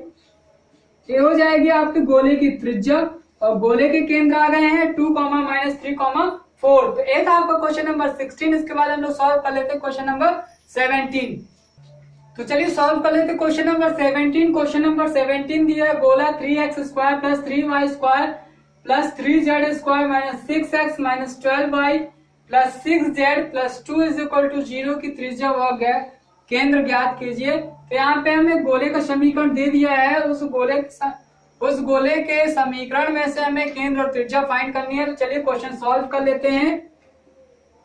Speaker 1: ये हो जाएगी आपके गोले की त्रिज्या और गोले के केंद्र आ गए हैं 2, -3, 4। तो ये था आपका क्वेश्चन नंबर 16। इसके बाद हम लोग सॉल्व कर लेते हैं क्वेश्चन नंबर 17। तो चलिए सॉल्व कर लेते हैं क्वेश्चन नंबर 17। क्वेश्चन नंबर 17 दिया है, गोला 3x square plus 3y square plus 3z square minus 6x minus 12y plus 6z plus 2 is equal to 0 की त्रिज्या व केंद्र ज्ञात कीजिए। तो यहाँ पे हमें गोले का समीकरण दे दिया है, उस गोले के समीकरण में से हमें केंद्र और त्रिज्या फाइंड करनी है। तो चलिए क्वेश्चन सॉल्व कर लेते हैं।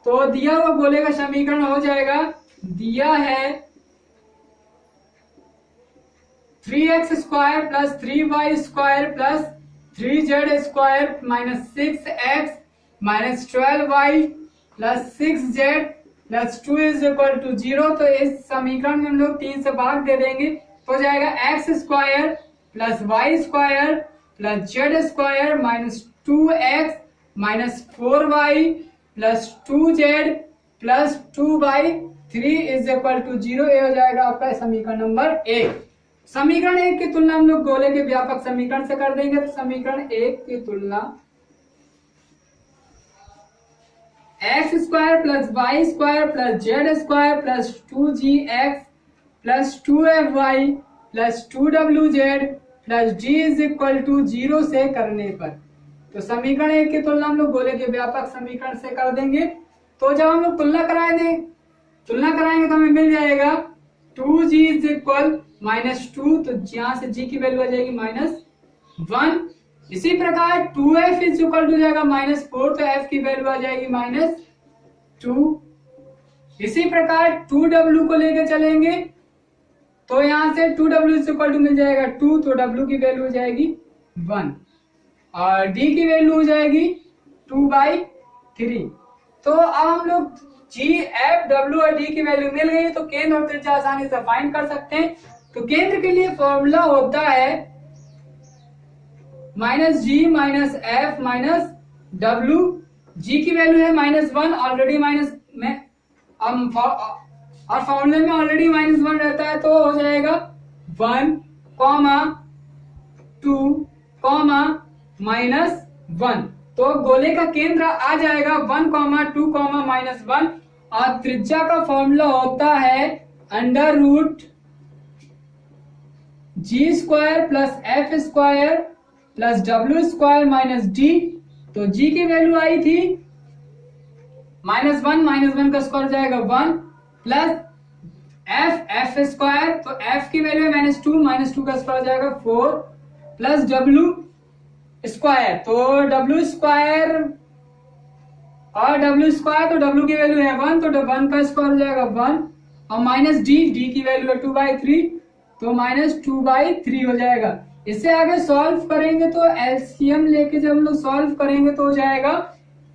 Speaker 1: तो दिया हुआ गोले का समीकरण हो जाएगा, दिया है 3x square plus 3y square plus 3z square minus 6x minus 12y plus 6z plus 2 is equal to 0। तो इस समीकरण में हम लोग 3 से भाग दे देंगे तो हो जाएगा x square plus y square plus z square minus 2x minus 4y plus 2z plus 2y 3 is equal to 0। ये हो जाएगा आपका समीकरण नंबर 1। समीकरण 1 की तुलना हम लोग गोले के व्यापक समीकरण से कर देंगे। तो समीकरण 1 की तुलना x square plus y square plus z square plus 2gx plus 2fy plus 2wz plus d is equal to 0 से करने पर, तो समीकरण 1 की तुलना हम लोग गोले के व्यापक समीकरण से कर देंगे। तो जब हम लोग तुलना कराएंगे तो हमें मिल जाएगा 2g इज इक्वल -2, तो यहाँ से g की वैल्यू आ जाएगी -1। इसी प्रकार 2f इज इक्वल टू जाएगा -4, तो f की वैल्यू आ जाएगी -2। इसी प्रकार 2w को लेके चलेंगे तो यहाँ से 2w इज इक्वल टू मिल जाएगा 2, तो w की वैल्यू हो जाएगी 1 और d की वैल्यू हो जाएगी 2/3। तो अब हम लोग g, f, w और d की वैल्यू मिल गई तो केंद्र और त्रिज्या आसानी से फाइंड कर सकते हैं। तो केंद्र के लिए फॉर्मूला होता है -g - f W, G की वैल्यू है -1 ऑलरेडी माइनस में, और फॉर्मूले में ऑलरेडी -1 रहता है, तो हो जाएगा 1, 2, -1। तो गोले का केंद्र आ जाएगा 1, 2, -1, और त्रिज्या का फॉर्मूला होता है √G² + F² + W² - D। तो G की वैल्यू आई थी -1 का स्क्वायर हो जाएगा 1 प्लस F², तो F की वैल्यू है -2 का स्क्वायर हो जाएगा 4 प्लस W², तो W² और W² तो W की वैल्यू है 1, तो 1 का स्क्वायर हो जाएगा 1, और D की वैल्यू है 2/3, तो -2/3 हो जाएगा। इससे आगे सॉल्व करेंगे तो एलसीएम लेके जब हम लोग सॉल्व करेंगे तो हो जाएगा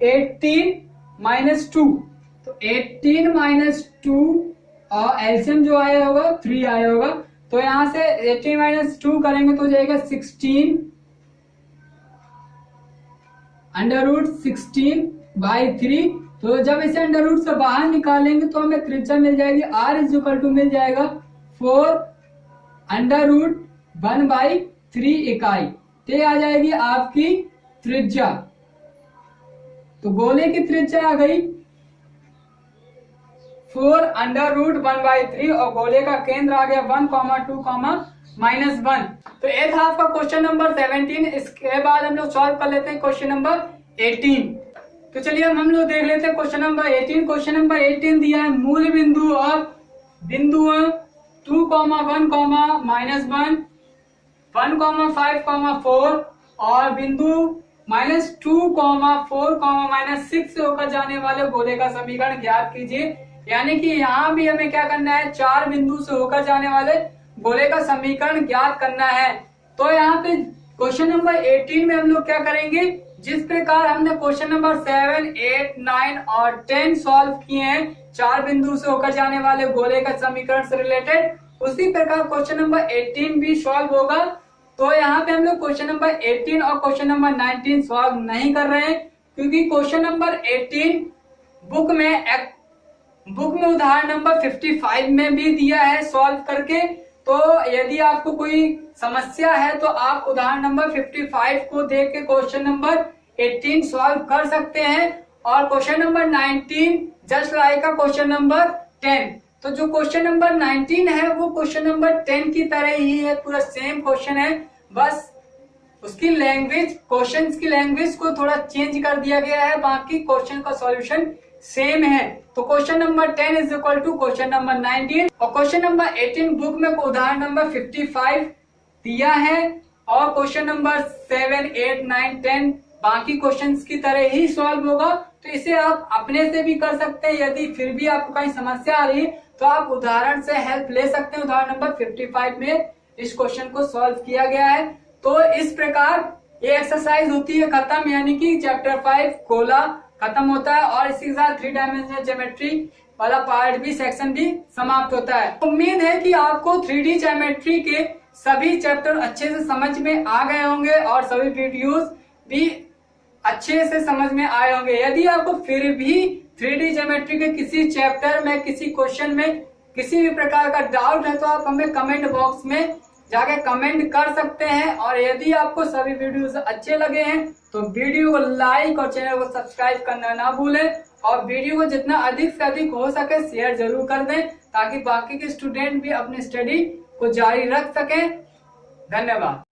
Speaker 1: 18 - 2, तो 18 - 2 और एलसीएम जो आया होगा 3 आया होगा, तो यहां से 18 - 2 करेंगे तो हो जाएगा 16 √16/3। तो जब इसे अंडर से बाहर निकालेंगे तो हमें त्रिज्या मिल जाएगी R = मिल जाएगा 4 √1/3 इकाई। ये आ जाएगी आपकी त्रिज्या। तो गोले की त्रिज्या आ गई 4 √1/3 और गोले का केंद्र आ गया 1, 2, -1। तो ये था आपका क्वेश्चन नंबर 17। इसके बाद हम लोग सॉल्व कर लेते हैं क्वेश्चन नंबर 18। तो चलिए हम लोग देख लेते हैं क्वेश्चन नंबर 18। क्वेश्चन नंबर 18 दिया है मूल बिंदु और बिंदुओं 2, 1, -1, 1, 5, 4 और बिंदु -2, 4, -6 से होकर जाने वाले गोले का समीकरण ज्ञात कीजिए। यानी कि यहाँ भी हमें क्या करना है, 4 बिंदु से होकर जाने वाले गोले का समीकरण ज्ञात करना है। तो यहाँ पे क्वेश्चन नंबर 18 में हम लोग क्या करेंगे, जिस प्रकार हमने क्वेश्चन नंबर 7, 8, 9 और 10 सॉल्व किए हैं 4 बिंदु से होकर जाने वाले गोले का समीकरण से रिलेटेड, उसी प्रकार क्वेश्चन नंबर 18 भी सॉल्व होगा। तो यहाँ पे हम लोग क्वेश्चन नंबर 18 और क्वेश्चन नंबर 19 सॉल्व नहीं कर रहे हैं, क्योंकि क्वेश्चन नंबर 18 बुक में उदाहरण नंबर 55 में भी दिया है सॉल्व करके। तो यदि आपको कोई समस्या है तो आप उदाहरण नंबर 55 को देख के क्वेश्चन नंबर 18 सॉल्व कर सकते हैं, और क्वेश्चन नंबर 19 जस्ट लाइक का क्वेश्चन नंबर 10। तो जो क्वेश्चन नंबर 19 है वो क्वेश्चन नंबर 10 की तरह ही है, पूरा सेम क्वेश्चन है, बस उसकी लैंग्वेज, क्वेश्चंस की लैंग्वेज को थोड़ा चेंज कर दिया गया है, बाकी क्वेश्चन का सॉल्यूशन सेम है। तो question number 10 is equal to question number 19, और क्वेश्चन नंबर 18 बुक में उदाहरण नंबर 55 दिया है, और क्वेश्चन नंबर 7, 8, 9, 10 बाकी क्वेश्चंस की तरह ही सॉल्व होगा। तो इसे आप अपने से भी कर सकते हैं, यदि फिर भी आपको कहीं समस्या आ रही है तो आप उदाहरण से हेल्प ले सकते हैं। उदाहरण नंबर 55 में इस क्वेश्चन को सॉल्व किया गया है। तो इस प्रकार ये एक्सरसाइज होती है खत्म, यानी कि चैप्टर 5 गोला खत्म होता है, और इसी के साथ 3 डायमेंशनल ज्योमेट्री वाला पार्ट भी, सेक्शन भी समाप्त होता है। उम्मीद है कि आपको 3D ज्योमेट्री के सभी चैप्टर अच्छे से समझ में आ गए होंगे और सभी वीडियोस भी अच्छे से समझ में आए होंगे। यदि आपको फिर भी 3D ज्योमेट्री के किसी चैप्टर में, किसी क्वेश्चन में किसी भी प्रकार का डाउट है तो आप हमें कमेंट बॉक्स में जाके कमेंट कर सकते हैं। और यदि आपको सभी वीडियोस अच्छे लगे हैं तो वीडियो को लाइक और चैनल को सब्सक्राइब करना ना भूलें, और वीडियो को जितना अधिक से अधिक हो सके शेयर जरूर कर दें, ताकि बाकी के स्टूडेंट भी अपनी स्टडी को जारी रख सकें। धन्यवाद।